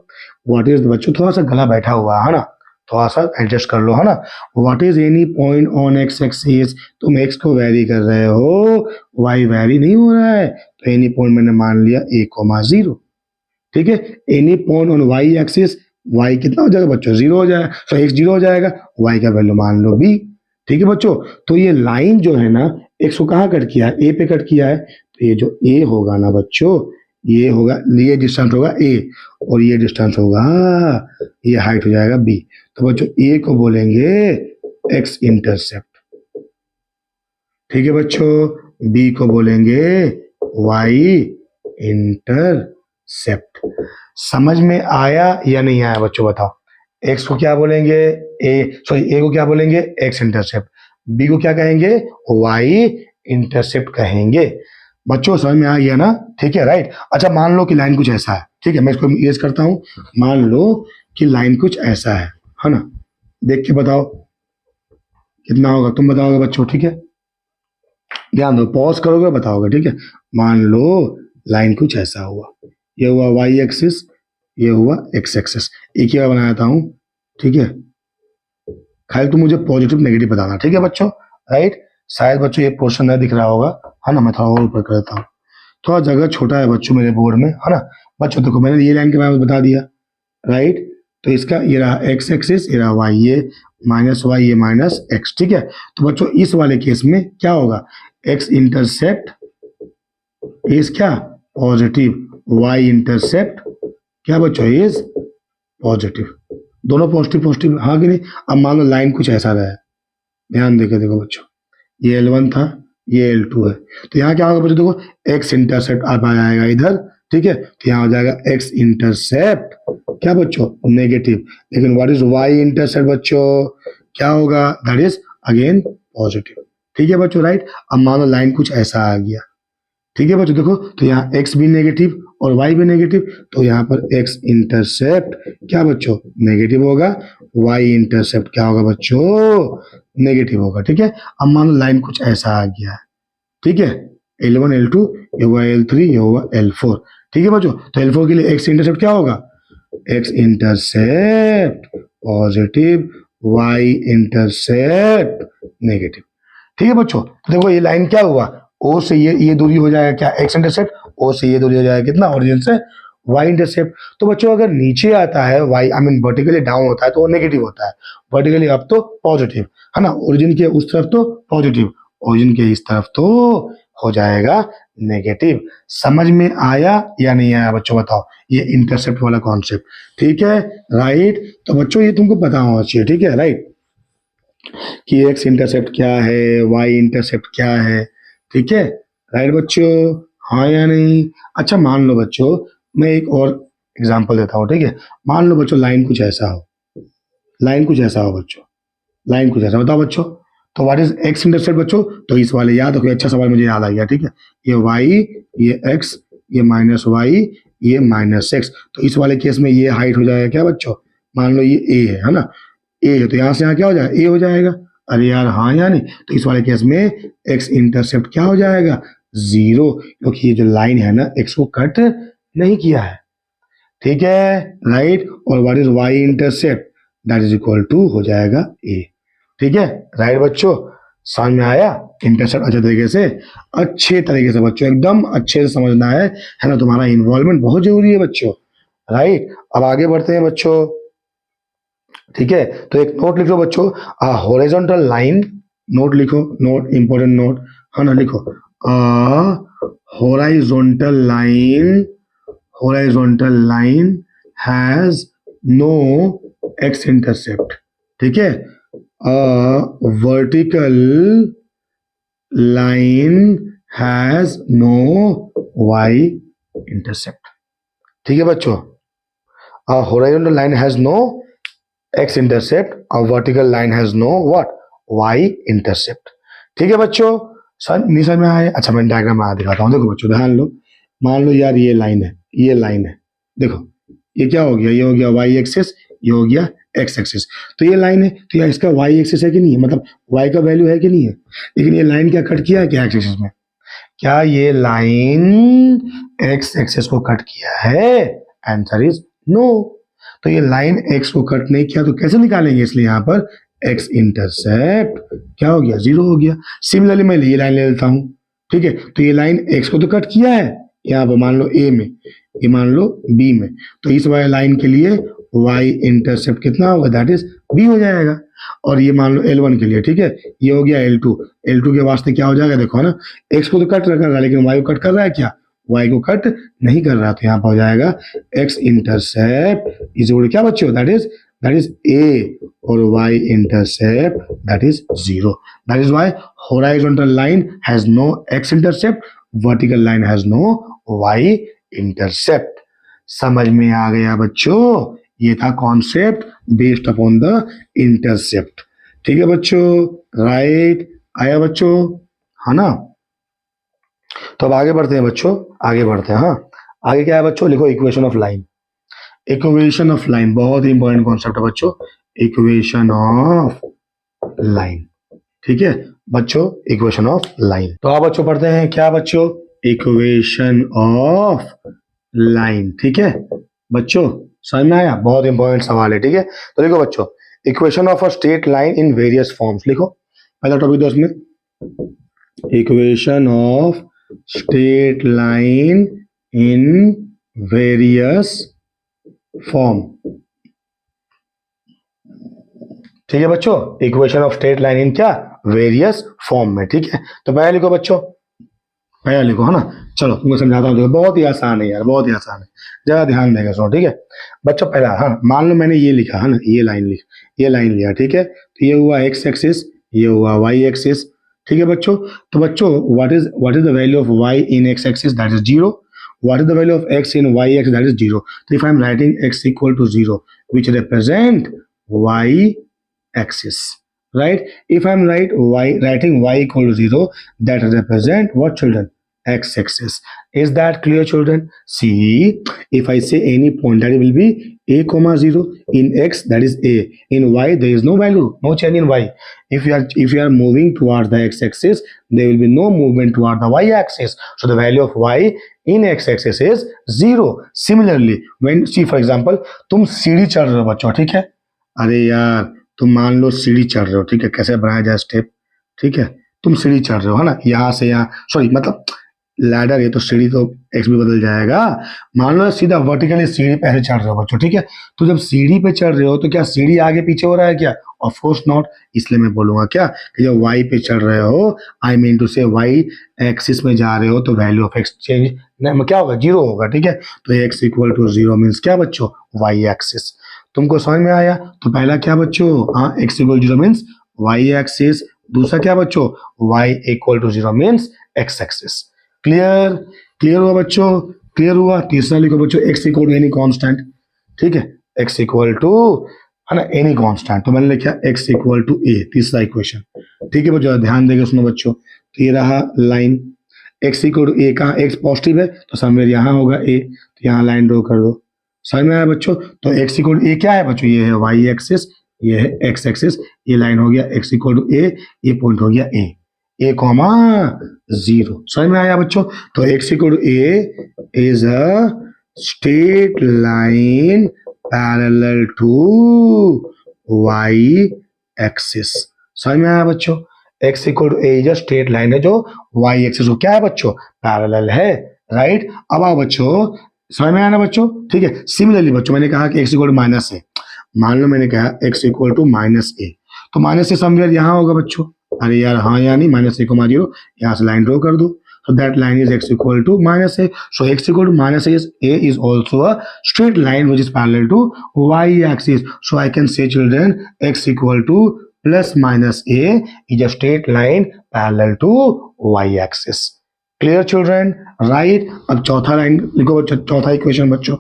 व्हाट इज बच्चों, थोड़ा सा गला बैठा हुआ है ना, थोड़ा सा एडजस्ट कर लो, है ना। What is any point on x axis, तुम एक्स को वैरी कर रहे हो, वाई वैरी नहीं हो रहा है, तो एनी पॉइंट मैंने मान लिया a, 0, ठीक है। Any point on y axis, y कितना हो जाएगा बच्चों, 0 हो जाएगा, तो एक्स 0 हो जाएगा, वाई का वैल्यू मान लो b, ठीक है बच्चों। तो ये लाइन जो है ना, एक्स को कहाँ कट किया है, ए पे कट किया है, तो ये जो ए होगा ना बच्चों, ये होगा, ये डिस्टेंस होगा ए, और ये डिस्टेंस होगा, ये हाइट हो जाएगा बी। तो बच्चों ए को बोलेंगे एक्स इंटरसेप्ट, ठीक है बच्चों, बी को बोलेंगे वाई इंटरसेप्ट। समझ में आया या नहीं आया बच्चों, बताओ। एक्स को क्या बोलेंगे, ए को क्या बोलेंगे, एक्स इंटरसेप्ट, बी को क्या कहेंगे, वाई इंटरसेप्ट कहेंगे। बच्चों समझ में आ गया ना, ठीक है, राइट। अच्छा मान लो कि लाइन कुछ ऐसा है, ठीक है, मैं इसको इरेज करता हूं, मान लो कि लाइन कुछ ऐसा है ना, देख के बताओ कितना होगा, तुम बताओगे बच्चों, ठीक है, ध्यान दो, पॉज करोगे बताओगे, ठीक है। मान लो लाइन कुछ ऐसा हुआ, ये हुआ वाई एक्सिस, ये हुआ एक्स एक्सिस, एक ही बार बनाता हूं, ठीक है, खाली तुम मुझे पॉजिटिव नेगेटिव बताना, ठीक है बच्चों, राइट। शायद बच्चों ये पोर्शन नहीं दिख रहा होगा, है ना, मैं थोड़ा और ऊपर कर देता हूँ, थोड़ा जगह छोटा है बच्चों मेरे बोर्ड में, है ना। बच्चों देखो मैंने ये लाइन के बारे में बता दिया, राइट। तो इसका ये रहा एक्स एक्सिस, ये रहा वाई, ये माइनस वाई, ये माइनस एक्स, ठीक है। तो बच्चों इस वाले केस में क्या होगा, एक्स इंटरसेप्ट इज क्या, पॉजिटिव, वाई इंटरसेप्ट क्या बच्चों, इज पॉजिटिव, दोनों पॉजिटिव पॉजिटिव, हाँ कि नहीं। अब मान लो लाइन कुछ ऐसा रहा है, ध्यान देकर देखो बच्चों, ये L1 था, ये L2 है, तो यहाँ क्या होगा बच्चों, देखो एक्स इंटरसेप्ट आ जाएगा इधर, ठीक है, तो यहाँ हो जाएगा एक्स इंटरसेप्ट क्या बच्चों, नेगेटिव, लेकिन व्हाट इज वाई इंटरसेप्ट बच्चों, क्या होगा, दैट इज अगेन पॉजिटिव, ठीक है बच्चों, राइट। अब मान लो लाइन कुछ ऐसा आ गया, ठीक है बच्चों, देखो तो यहाँ x भी नेगेटिव और y भी नेगेटिव, तो यहाँ पर x इंटरसेप्ट क्या बच्चों, नेगेटिव होगा, y इंटरसेप्ट क्या होगा बच्चों, नेगेटिव होगा, ठीक है। अब मान लो लाइन कुछ ऐसा आ गया है, ठीक है, L1 L2, ये हुआ L3, ये हुआ L4, ठीक है बच्चों। तो L4 के लिए x इंटरसेप्ट क्या होगा, x intercept positive, y intercept negative, ठीक है बच्चों। तो देखो ये लाइन क्या हुआ, ओ से ये दूरी हो जाएगा क्या, एक्स इंटरसेप्ट, ओ से ये दूरी हो जाएगा कितना, ओरिजिन से वाई इंटरसेप्ट। तो बच्चों अगर नीचे आता है y, I mean vertically down होता है तो वो नेगेटिव होता है, वर्टिकली अप तो पॉजिटिव, है ना, ओरिजिन के उस तरफ तो पॉजिटिव, ओरिजिन के इस तरफ तो हो जाएगा नेगेटिव। समझ में आया या नहीं आया बच्चों, बताओ, ये इंटरसेप्ट वाला कॉन्सेप्ट, ठीक है, राइट। तो बच्चों ये तुमको पता होना चाहिए, ठीक है, राइट, कि एक्स इंटरसेप्ट क्या है, वाई इंटरसेप्ट क्या है, ठीक है, राइट बच्चों, हाँ या नहीं। अच्छा मान लो बच्चों, मैं एक और एग्जांपल देता हूँ, ठीक है। मान लो बच्चों लाइन कुछ ऐसा हो, लाइन कुछ ऐसा हो बच्चों, लाइन कुछ ऐसा, बताओ बच्चों। तो व्हाट इज एक्स इंटरसेप्ट बच्चों, तो इस वाले याद रखो, अच्छा सवाल मुझे याद आ गया, ठीक है, ये वाई, ये एक्स, ये माइनस वाई, ये माइनस एक्स, तो इस वाले केस में ये हाइट हो जाएगा क्या बच्चों, मान लो ये ए है ना, ए है, तो यहाँ से यहाँ क्या हो जाएगा, ए हो जाएगा, अरे यार हाँ या नहीं। तो इस वाले केस में एक्स इंटरसेप्ट क्या हो जाएगा, 0, क्योंकि ये जो लाइन है ना एक्स को कट नहीं किया है, ठीक है, राइट। और what is y intercept, that is equal to हो जाएगा ए, ठीक है, राइट बच्चों, समझ में आया, इंटरसेप्ट अच्छे तरीके से बच्चों, एकदम अच्छे से समझना है ना, तुम्हारा इन्वॉल्वमेंट बहुत जरूरी है बच्चों, राइट। अब आगे बढ़ते हैं बच्चों, ठीक है। तो एक नोट लिख लो बच्चों, हॉरिजॉन्टल लाइन, नोट लिखो, नोट इंपॉर्टेंट नोट, है ना, लिखो horizontal line, horizontal line has no x intercept, ठीक है, a vertical line has no y intercept. ठीक है बच्चों, a horizontal line has no x intercept, a vertical line has no what y intercept. ठीक है बच्चों, नहीं समझ में आया? अच्छा मैं डायग्राम बना दिखाता हूँ। देखो बच्चों ध्यान लो, मान लो यार ये लाइन है, ये लाइन है, देखो ये क्या हो गया, ये हो गया y एक्सिस, ये हो गया x एक्सिस। तो ये लाइन है, तो यार इसका y एक्सिस है कि नहीं है, मतलब y का वैल्यू है कि नहीं है। लेकिन ये लाइन क्या कट किया है क्या x एक्सिस में, क्या ये लाइन x एक्सिस को कट किया है? Answer is no. तो ये लाइन x को कट नहीं किया तो कैसे निकालेंगे, इसलिए यहाँ पर x इंटरसेप्ट क्या हो गया, 0 हो गया। सिमिलरली मैं ये लाइन ले लेता हूँ, ठीक है, तो ये लाइन x को तो कट किया है यहाँ पर, मान लो a में, ये मान लो b में, तो इस वाले लाइन के लिए y इंटरसेप्ट कितना होगा, दैट इज b हो जाएगा। और ये मान लो L1 के लिए, ठीक है, ये हो गया L2, L2 के वास्ते क्या हो जाएगा, देखो ना, x को तो कट कर रहा है लेकिन y को कट कर रहा है क्या, y को कट नहीं कर रहा, तो यहाँ पर हो जाएगा x इंटरसेप्ट इज इक्वल क्या बच्चों, दैट इज a, और y intercept that is 0। That is why horizontal line has no x intercept, vertical line has no y intercept. समझ में आ गया बच्चों, ये था concept based upon the intercept. ठीक है बच्चों, राइट आया बच्चों, है ना। तो अब आगे बढ़ते हैं बच्चों, आगे बढ़ते हैं। हाँ, आगे क्या है बच्चों, लिखो equation of line. Equation of line बहुत ही इंपॉर्टेंट कॉन्सेप्ट है बच्चों, इक्वेशन ऑफ लाइन। ठीक है बच्चों, इक्वेशन ऑफ लाइन। तो आप बच्चों पढ़ते हैं क्या बच्चों, इक्वेशन ऑफ लाइन। ठीक है बच्चों, समझ में आया, बहुत इंपॉर्टेंट सवाल है। ठीक है, तो देखो बच्चों, equation of a straight line in various forms लिखो। पहला टॉपिक दोस्त में, equation of straight line in various form. ठीक है बच्चों, equation of straight line in क्या, वेरियस फॉर्म में। ठीक है, तो पहला लिखो बच्चों, पहला लिखो, है ना। चलो तुमको समझाता हूँ, देखो बहुत ही आसान है यार, बहुत ही आसान है, जरा ध्यान देगा सुनो। ठीक है बच्चों, पहला, हाँ मान लो मैंने ये लिखा है ना, ये लाइन लिया, ठीक है, तो ये हुआ x एक्सिस, ये हुआ y एक्सिस। ठीक है बच्चों, तो बच्चों what is the value of y in x axis, that is 0। What is the value of x in y axis, that is 0. So if I am writing x equal to 0, which represent y axis, right? If I am writing y equal to 0, that represent what children, x axis. Is that clear children? See, if I say any point, that will be a comma 0. In x, that is a. In y, there is no value, no change in y. If you are moving towards the x axis, there will be no movement toward the y axis. So the value of y in x axis is 0. Similarly, when see for example, तुम सीढ़ी चढ़ रहे हो बच्चों, ठीक है, अरे यार तुम मान लो सीढ़ी चढ़ रहे हो, ठीक है, कैसे बनाया जाए स्टेप, ठीक है, तुम सीढ़ी चढ़ रहे हो, है ना, यहाँ से यहाँ, सॉरी मतलब लैडर है तो सीढ़ी तो एक्स भी बदल जाएगा। मान लो सीधा वर्टिकली सीढ़ी पे ऐसे चढ़ रहे हो बच्चों, ठीक है, तो जब सीढ़ी पे चढ़ रहे हो तो क्या सीढ़ी आगे पीछे हो रहा है क्या, ऑफ कोर्स नॉट। इसलिए मैं बोलूंगा क्या कि जब वाई पे चढ़ रहे हो, आई मीन टू से वाई एक्सिस में जा रहे हो, तो वैल्यू ऑफ एक्स चेंज क्या होगा, 0 होगा। ठीक है, तो एक्स इक्वल टू 0 मीन्स क्या बच्चों, वाई एक्सिस। तुमको समझ में आया, तो पहला क्या बच्चों, हाँ x equal 0 means y axis. दूसरा क्या बच्चों, y equal to 0 means x axis. Clear हुआ बच्चों, क्लियर हुआ। तीसरा लिखो बच्चों, x equal to any constant. ठीक है, एक्स इक्वल टू, है ना, एनी कांस्टेंट, तो मैंने लिखा एक्स इक्वल टू ए, तीसरा इक्वेशन। ठीक है बच्चों, ध्यान देगा सुनो बच्चों, तो ये रहा लाइन, एक्स इक्वल टू ए, कहाँ एक्स पॉजिटिव है तो समवेयर यहाँ होगा ए, तो यहाँ लाइन ड्रॉ कर दो। समझ में आया बच्चों, तो एक्स इक्वल टू ए क्या है बच्चों, ये है वाई एक्सिस, ये है एक्स एक्सिस, ये लाइन हो गया एक्स इक्वल टू ए, ये पॉइंट हो गया ए कॉमा 0। समझ में आया बच्चों, तो x equal to a is a straight line parallel to y axis. समझ में आया बच्चों, x equal to a is a straight line है जो वाई एक्सिस को क्या है बच्चों, पैरेलल है, राइट। अब आओ बच्चों, समझ में आया ना बच्चों, ठीक है। सिमिलरली बच्चों, मैंने कहा कि एक्स इक्वल टू माइनस ए, मान लो मैंने कहा x equal to minus a, तो माइनस ए समवेयर यहाँ होगा बच्चों, अरे यार हाँ या नहीं, माइनस ए को मारियो, यहाँ से लाइन ड्रॉ कर दो, so that line is x equal to minus a, so x equal to minus a is also a straight line which is parallel to y axis, so I can say children x equal to plus minus a is a straight line parallel to y-axis. Clear children, right. अब चौथा line लिखो बच्चों, चौथा equation बच्चों,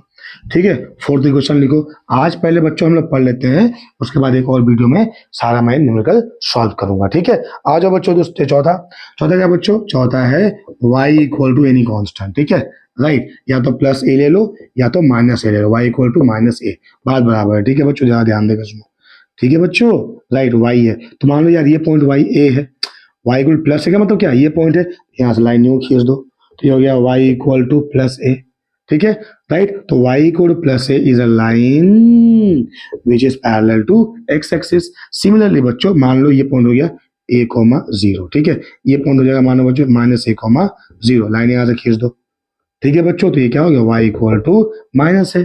ठीक है। Fourth equation लिखो। आज पहले बच्चों हम लोग पढ़ लेते हैं, उसके बाद एक और वीडियो में सारा मैं न्यूमेरिकल सॉल्व करूंगा, ठीक है। आ जाओ बच्चों दोस्तों, चौथा चौथा क्या बच्चों, चौथा है y equal to any constant, ठीक है, राइट। या तो प्लस ए ले लो या तो माइनस ए ले लो, y इक्वल टू माइनस ए, बात बराबर है, ठीक है बच्चों, ज्यादा ध्यान देगा इसमें, ठीक है बच्चों, राइट। y है तो मान लो यार ये पॉइंट y a है, y इक्वल प्लस है का मतलब क्या, ये पॉइंट है, यहाँ से लाइन यूं खींच दो तो ये हो गया y equal to plus a, ठीक है, राइट। तो y equal to plus a is a line which is parallel to x axis. Similarly बच्चों मान लो ये पॉइंट हो गया a कोमा 0, ठीक है, ये पॉइंट हो जाएगा मानो बच्चों माइनस a कोमा 0, लाइन यहाँ से खींच दो, ठीक है बच्चों। तो ये क्या हो गया, y equal to minus a,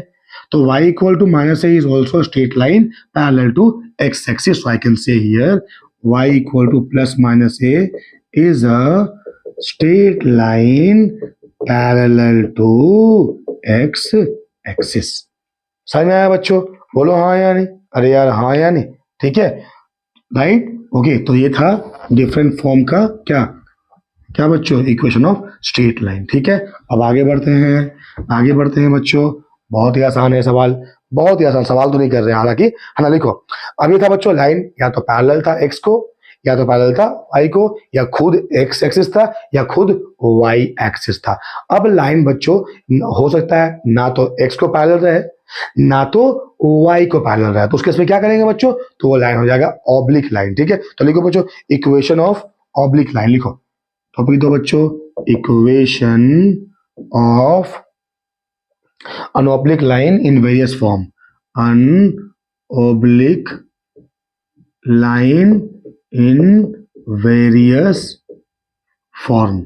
तो y equal to minus a is also straight line parallel to x axis, so I can say here y equal to plus minus a is a straight line parallel to x axis. समझ में आया बच्चों, बोलो हाँ या नहीं, अरे यार हाँ या नहीं, ठीक है, राइट, ओके। तो ये था डिफरेंट फॉर्म का क्या क्या बच्चों, इक्वेशन ऑफ स्ट्रेट लाइन, ठीक है। अब आगे बढ़ते हैं बच्चों, बहुत ही आसान है सवाल, बहुत ही आसान, सवाल तो नहीं कर रहे हैं हालांकि, है ना। लिखो, अब ये था बच्चों लाइन, या तो पैरेलल था x को, या तो पैरेलल था y को, या खुद x एक्सिस था, या खुद y एक्सिस था। अब लाइन बच्चों हो सकता है ना तो x को पैरेलल रहे ना तो y को पैरेलल रहे, तो उसके इसमें क्या करेंगे बच्चों, तो वो लाइन हो जाएगा ऑब्लिक लाइन, ठीक है। तो लिखो बच्चों इक्वेशन ऑफ ऑब्लिक लाइन, लिखो टॉपिक दो बच्चों, equation of an oblique line in various form, an oblique line in various form,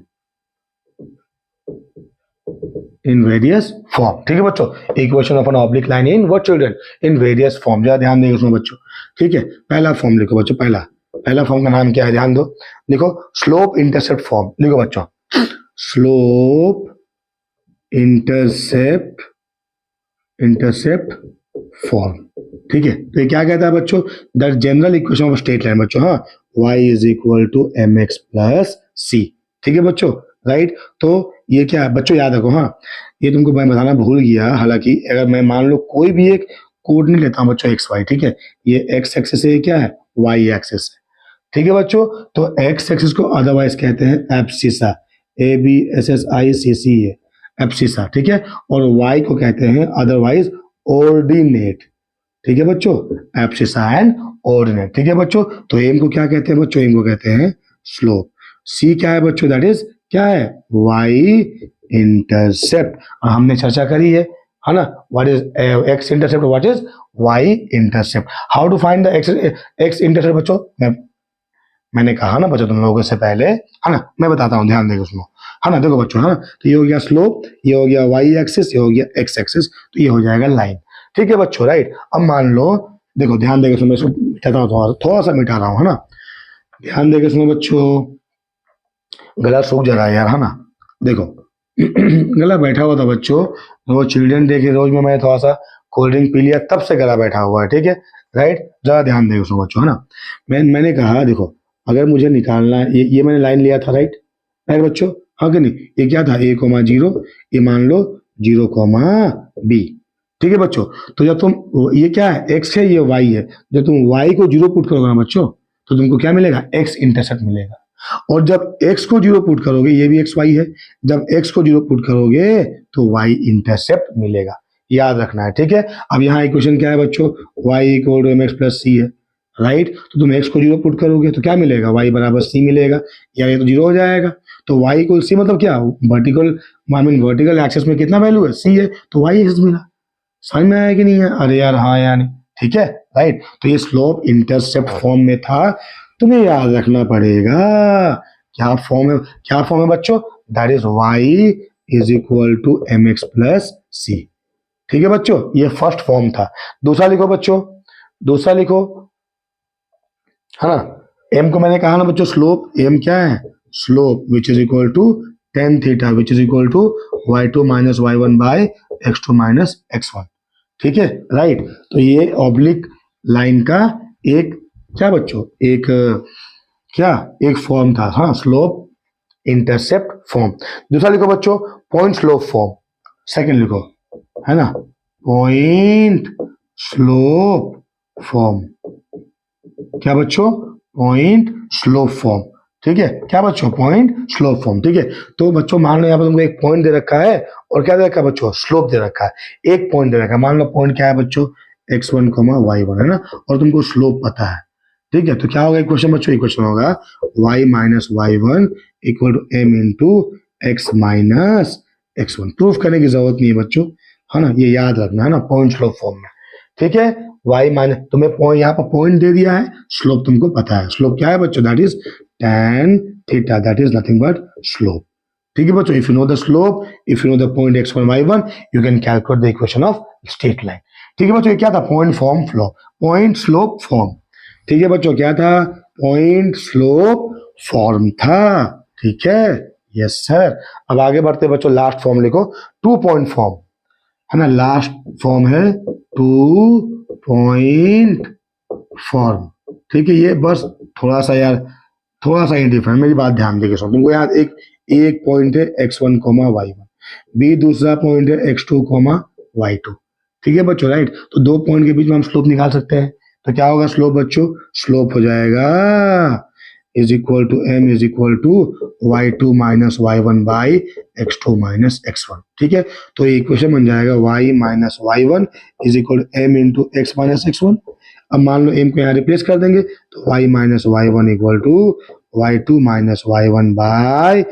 in various form, ठीक है बच्चों। Equation of an oblique line in what children, in various form, जरा ध्यान देंगे उसमें बच्चों, ठीक है। पहला फॉर्म लिखो बच्चों, पहला फॉर्म का नाम क्या है, ध्यान दो, लिखो स्लोप इंटरसेप्ट फॉर्म, लिखो बच्चों स्लोप इंटरसेप्ट फॉर्म, ठीक है। तो ये क्या कहता है बच्चों, the general equation of straight line बच्चों, हाँ, y is equal to M x plus सी, ठीक है बच्चों, राइट। तो ये क्या है बच्चों, याद रखो, हाँ, ये तुमको मैं बताना भूल गया, हालांकि अगर मैं मान लो कोई भी एक कोऑर्डिनेट लेता हूँ बच्चों एक्स वाई, ठीक है, ये एक्स एक्सिस है, क्या है वाई एक्सिस है, ठीक है बच्चों। तो एक्स एक्सिस को अदरवाइज कहते हैं एब्सिसा, ABSSICC है एब्सिसा, ठीक है, और y को कहते हैं अदरवाइज ऑर्डिनेट, ठीक है बच्चों, एब्सिसा एंड ऑर्डिनेट, ठीक है बच्चों। तो एम को क्या कहते हैं बच्चों, एम को कहते हैं स्लोप। सी क्या है बच्चों, दैट इज क्या है, y इंटरसेप्ट, और हमने चर्चा करी है ना, what is x intercept, what is y intercept, how to find the x intercept बच्चों, मैंने कहा ना बच्चों तुम लोगों से पहले, है ना, मैं बताता हूँ, ध्यान देगा उसमें, है ना। देखो बच्चों, है ना, तो ये हो गया स्लोप, ये हो गया y एक्सिस, ये हो गया x एक्सिस, तो ये हो जाएगा लाइन, ठीक है बच्चों, राइट। अब मान लो, देखो ध्यान देगा इसमें, इसको मिटाता हूँ, थोड़ा सा मिटा रहा हूँ, है ना, ध्यान देगा इसमें बच्चों, गला सूख जा रहा है यार, है ना, देखो गला बैठा हुआ था बच्चों, वो चिल्ड्रन डे के रोज में मैं थोड़ा सा कोल्ड ड्रिंक पी लिया, तब से गला बैठा हुआ है, ठीक है, राइट, जरा ध्यान देगा उसमें बच्चों, है ना। मैंने कहा देखो, अगर मुझे निकालना है, ये मैंने लाइन लिया था, राइट राइट बच्चों, हाँ कि नहीं, ये क्या था a,0, ये मान लो 0,b, ठीक है बच्चों। तो जब तुम, ये क्या है x है, ये y है, जब तुम y को 0 पुट करोगे ना बच्चों, तो तुमको क्या मिलेगा, x इंटरसेप्ट मिलेगा, और जब x को 0 पुट करोगे, ये भी x y है, जब x को 0 पुट करोगे तो y इंटरसेप्ट मिलेगा, याद रखना है, ठीक है। अब यहाँ इक्वेशन क्या है बच्चों, y equal to mx plus C है, राइट। तो तुम x को 0 पुट करोगे तो क्या मिलेगा, y बराबर c मिलेगा, या ये तो 0 हो जाएगा, तो y इक्वल c मतलब क्या, वर्टिकल एक्सिस में कितना वैल्यू है, c है, तो y एक्सिस मिला। समझ में आया कि नहीं है, अरे यार हाँ या नहीं, ठीक है, राइट। तो ये स्लोप इंटरसेप्ट फॉर्म में था, तुम्हें याद रखना पड़ेगा, क्या फॉर्म है बच्चों, that is y is equal to M x plus सी, ठीक है बच्चों, ये फर्स्ट फॉर्म था। दूसरा लिखो बच्चों, दूसरा लिखो, है ना, m को मैंने कहा ना बच्चों, स्लोप, m क्या है, slope which is equal to tan theta which is equal to y2 minus y1 by x2 minus x1, ठीक है, राइट। तो ये ऑब्लिक लाइन का एक क्या बच्चों, एक क्या एक फॉर्म था, हाँ, स्लोप इंटरसेप्ट फॉर्म। दूसरा लिखो बच्चों पॉइंट स्लोप फॉर्म, सेकंड लिखो, है ना, पॉइंट स्लोप फॉर्म। क्या बच्चों, पॉइंट स्लोप फॉर्म। ठीक है, क्या बच्चों, पॉइंट स्लोप फॉर्म। ठीक है, तो बच्चों मान लो यहाँ पर तुमको एक पॉइंट दे रखा है और क्या दे रखा है बच्चों, स्लोप दे रखा है। एक पॉइंट दे रखा है, मान लो पॉइंट क्या है बच्चों, x1 y1 है ना, और तुमको स्लोप पता है। ठीक है, तो क्या होगा इक्वेशन बच्चों, इक्वेशन होगा y minus y one equal to m into x minus x1। Proof करने की जरूरत नहीं है बच्चों, है ना, ये याद रखना है ना, पॉइंट स्लोप फॉर्म में। ठीक है, y माइनस, तुम्हें पॉइंट यहाँ पर पॉइंट दे दिया है, स्लोप तुमको पता है। स्लोप क्या है बच्चों, that is tan theta, that is nothing but slope. ठीक है बच्चों, if you know the slope, if you know the point x1 y1, you can calculate the equation of straight line. ठीक है बच्चों, ये क्या था, point form flow, point slope form. ठीक है बच्चों, क्या था, पॉइंट स्लोप फॉर्म था। ठीक है, यस सर। अब आगे बढ़ते बच्चों, लास्ट फॉर्म लिखो, टू पॉइंट फॉर्म, है ना, लास्ट फॉर्म है टू पॉइंट फॉर्म। ठीक है, ये बस थोड़ा सा यार, थोड़ा सा ही डिफरेंट, मेरी बात ध्यान देके सुनो। तुमको यार एक एक पॉइंट है x1 y1, बी दूसरा पॉइंट है x2 y2। ठीक है बच्चों, राइट, तो दो पॉइंट के बीच में हम स्लोप निकाल सकते हैं। तो क्या होगा स्लोप बच्चों, स्लोप हो जाएगा is equal to m is equal to y2 minus y1 by x2 minus x1। ठीक है, तो ये इक्वेशन बन जाएगा y minus y1 is equal to m into x minus x1। अब मान लो m को यहाँ रिप्लेस कर देंगे, तो y minus y1 equal to y2 minus y1 by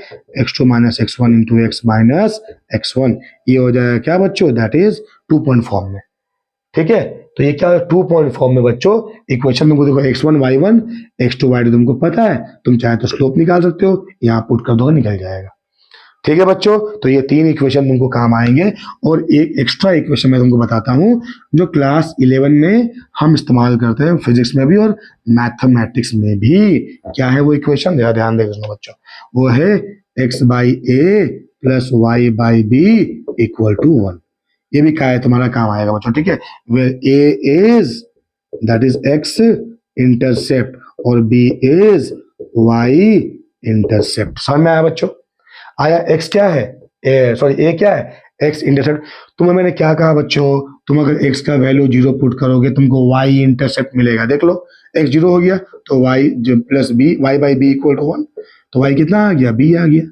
x2 minus x1 into x minus x1। ये हो जाएगा क्या बच्चों, that is two point form में। ठीक है, तो ये क्या टू पॉइंट फॉर्म में बच्चों, इक्वेशन तुमको देखो x1 y1 x2 y2 तुमको पता है, तुम चाहे तो स्लोप निकाल सकते हो, यहाँ पुट कर दो निकल जाएगा। ठीक है बच्चों, तो ये तीन इक्वेशन तुमको काम आएंगे। और एक एक्स्ट्रा इक्वेशन मैं तुमको बताता हूँ जो क्लास 11 में हम इस्तेमाल करते हैं, फिजिक्स में भी और मैथमेटिक्स में भी। क्या है वो इक्वेशन, जरा ध्यान देकर सुनो बच्चों, वो है x by a plus y by b equal to 1। ये भी क्या है, तुम्हारा काम आएगा बच्चों। ठीक है, where a is that is x intercept और b इज y इंटरसेप्ट। समझ में आया बच्चों, आया। x क्या है, सॉरी a क्या है, x इंटरसेप्ट। तुम्हें मैंने क्या कहा बच्चों, तुम अगर x का वैल्यू 0 पुट करोगे तुमको y इंटरसेप्ट मिलेगा। देख लो, x 0 हो गया तो y plus b, y by b equal to 1, तो y कितना आ गया, b आ गया।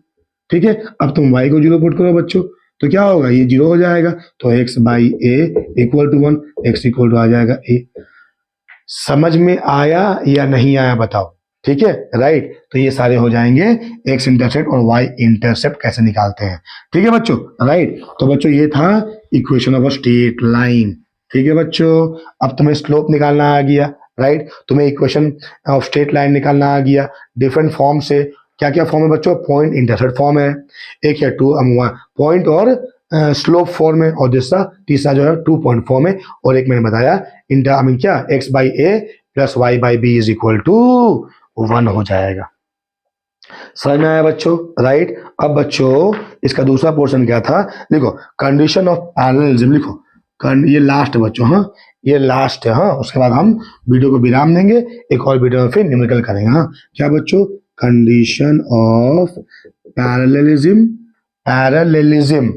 ठीक है, अब तुम y को 0 पुट करो बच्चों, तो क्या होगा, ये 0 हो जाएगा, तो x by A equal to 1, x equal to आ जाएगा a। समझ में आया या नहीं आया बताओ। ठीक है, राइट, तो ये सारे हो जाएंगे एक्स इंटरसेप्ट और वाई इंटरसेप्ट कैसे निकालते हैं। ठीक है बच्चों, राइट, तो बच्चों ये था equation of a straight line. ठीक है बच्चों, अब तुम्हें स्लोप निकालना आ गया, राइट, तुम्हें इक्वेशन ऑफ स्ट्रेट लाइन निकालना आ गया डिफरेंट फॉर्म से। क्या क्या फॉर्म है बच्चों, पॉइंट इंटरसेप्ट फॉर्म है, एक है टू पॉइंट और स्लोप फॉर्म है, और तीसरा जो है टू पॉइंट फॉर्म है, और एक मैंने बताया इंटर आई मीन क्या, x by a plus y by b is equal to 1 हो जाएगा। समझ में आया बच्चों, राइट। अब बच्चों इसका दूसरा पोर्शन क्या था, देखो कंडीशन ऑफ पैरेललिज्म लिखो। ये लास्ट है बच्चों, हाँ ये लास्ट है, हाँ उसके बाद हम वीडियो को विराम देंगे, एक और वीडियो में फिर न्यूमेरिकल करेंगे। हाँ क्या बच्चों, condition of parallelism, parallelism,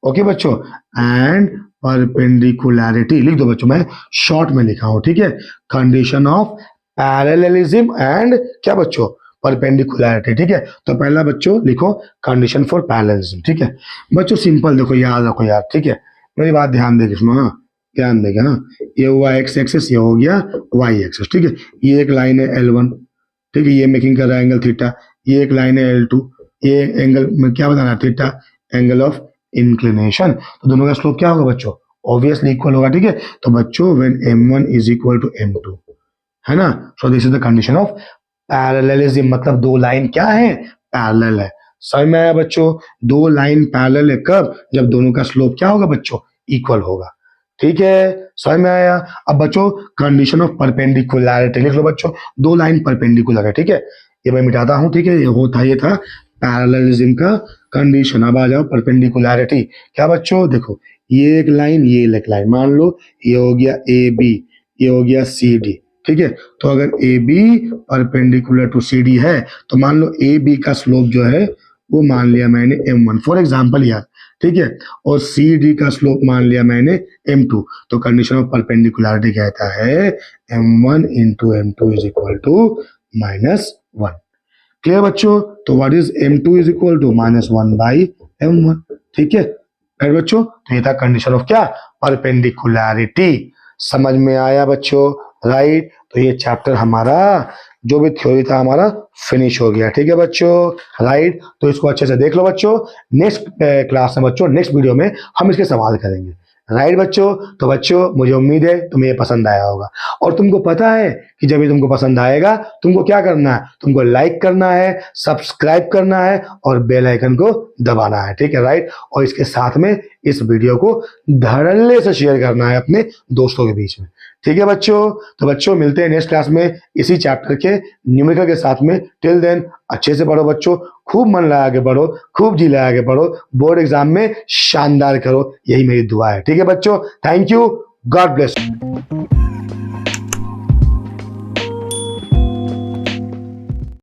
okay बच्चों, एंड परपेंडिकुलरिटी लिख दो बच्चों, मैं शॉर्ट में लिखा हूं। ठीक है, कंडीशन ऑफ पैरेललिज्म एंड क्या बच्चों, परपेंडिकुलरिटी। ठीक है, तो पहला बच्चों लिखो कंडीशन फॉर पैरेललिज्म। ठीक है बच्चों, सिंपल देखो, याद रखो यार। ठीक है, मेरी बात ध्यान देके सुनो, हाँ ध्यान देगा, हाँ ये हुआ एक्स एक्सिस, ये हो गया वाई एक्सिस। ठीक है, ये एक लाइन है L1, ठीक है, ये मेकिंग कर रहा है एंगल थीटा, ये एक लाइन है L2, ये एंगल में क्या बताना है, थीटा, एंगल ऑफ इंक्लिनेशन। तो दोनों का स्लोप क्या होगा बच्चों, ऑब्वियसली इक्वल होगा। ठीक है, तो बच्चों when m1 is equal to m2, है ना, so this is the condition of parallelism, मतलब दो लाइन क्या है, पैरेलल है। समझ में आया बच्चों, दो लाइन पैरेलल है कब, जब दोनों का स्लोप क्या होगा बच्चों, इक्वल होगा। ठीक है, समझ में आया। अब बच्चों कंडीशन ऑफ परपेंडिकुलरिटी लिख लो बच्चों, दो लाइन परपेंडिकुलर है। ठीक है, ये मैं मिटाता हूं। ठीक है, ये था पैरेललिज्म का कंडीशन। अब आ जाओ परपेंडिकुलरिटी। क्या बच्चों, देखो ये एक लाइन, ये एक लाइन, मान लो ये हो गया ए बी, ये हो गया सी डी। ठीक है। तो अगर A B perpendicular to C D है तो मान लो ए बी का स्लोप जो है वो मान लिया मैंने m1 फॉर एग्जाम्पल यार, ठीक है, और सी डी का स्लोप मान लिया मैंने m2। तो कंडीशन ऑफ परपेंडिकुलरिटी कहता है m1 into m2 is equal to -1। Clear बच्चों? तो what is m2 is equal to -1 by m1, ठीक है राइट बच्चों। तो ये था कंडीशन ऑफ क्या, परपेंडिकुलरिटी। समझ में आया बच्चों? राइट। तो ये चैप्टर हमारा जो भी थ्योरी था हमारा फिनिश हो गया, ठीक है बच्चों। राइट। तो इसको अच्छे से देख लो बच्चों। नेक्स्ट क्लास में बच्चों, नेक्स्ट वीडियो में हम इसके सवाल करेंगे। राइट बच्चों। तो बच्चों मुझे उम्मीद है तुम्हें ये पसंद आया होगा, और तुमको पता है कि जब ये तुमको पसंद आएगा तुमको क्या करना है, तुमको लाइक करना है, सब्सक्राइब करना है और बेल आइकन को दबाना है, ठीक है राइट। और इसके साथ में इस वीडियो को धड़ल्ले से शेयर करना है अपने दोस्तों के बीच में, ठीक है बच्चों। तो बच्चों मिलते हैं नेक्स्ट क्लास में इसी चैप्टर के न्यूमेरिकल के साथ में। टिल देन अच्छे से पढ़ो बच्चों, खूब मन लगा के पढ़ो, खूब जी लगा के पढ़ो, बोर्ड एग्जाम में शानदार करो, यही मेरी दुआ है, ठीक है बच्चों। Thank you, God bless.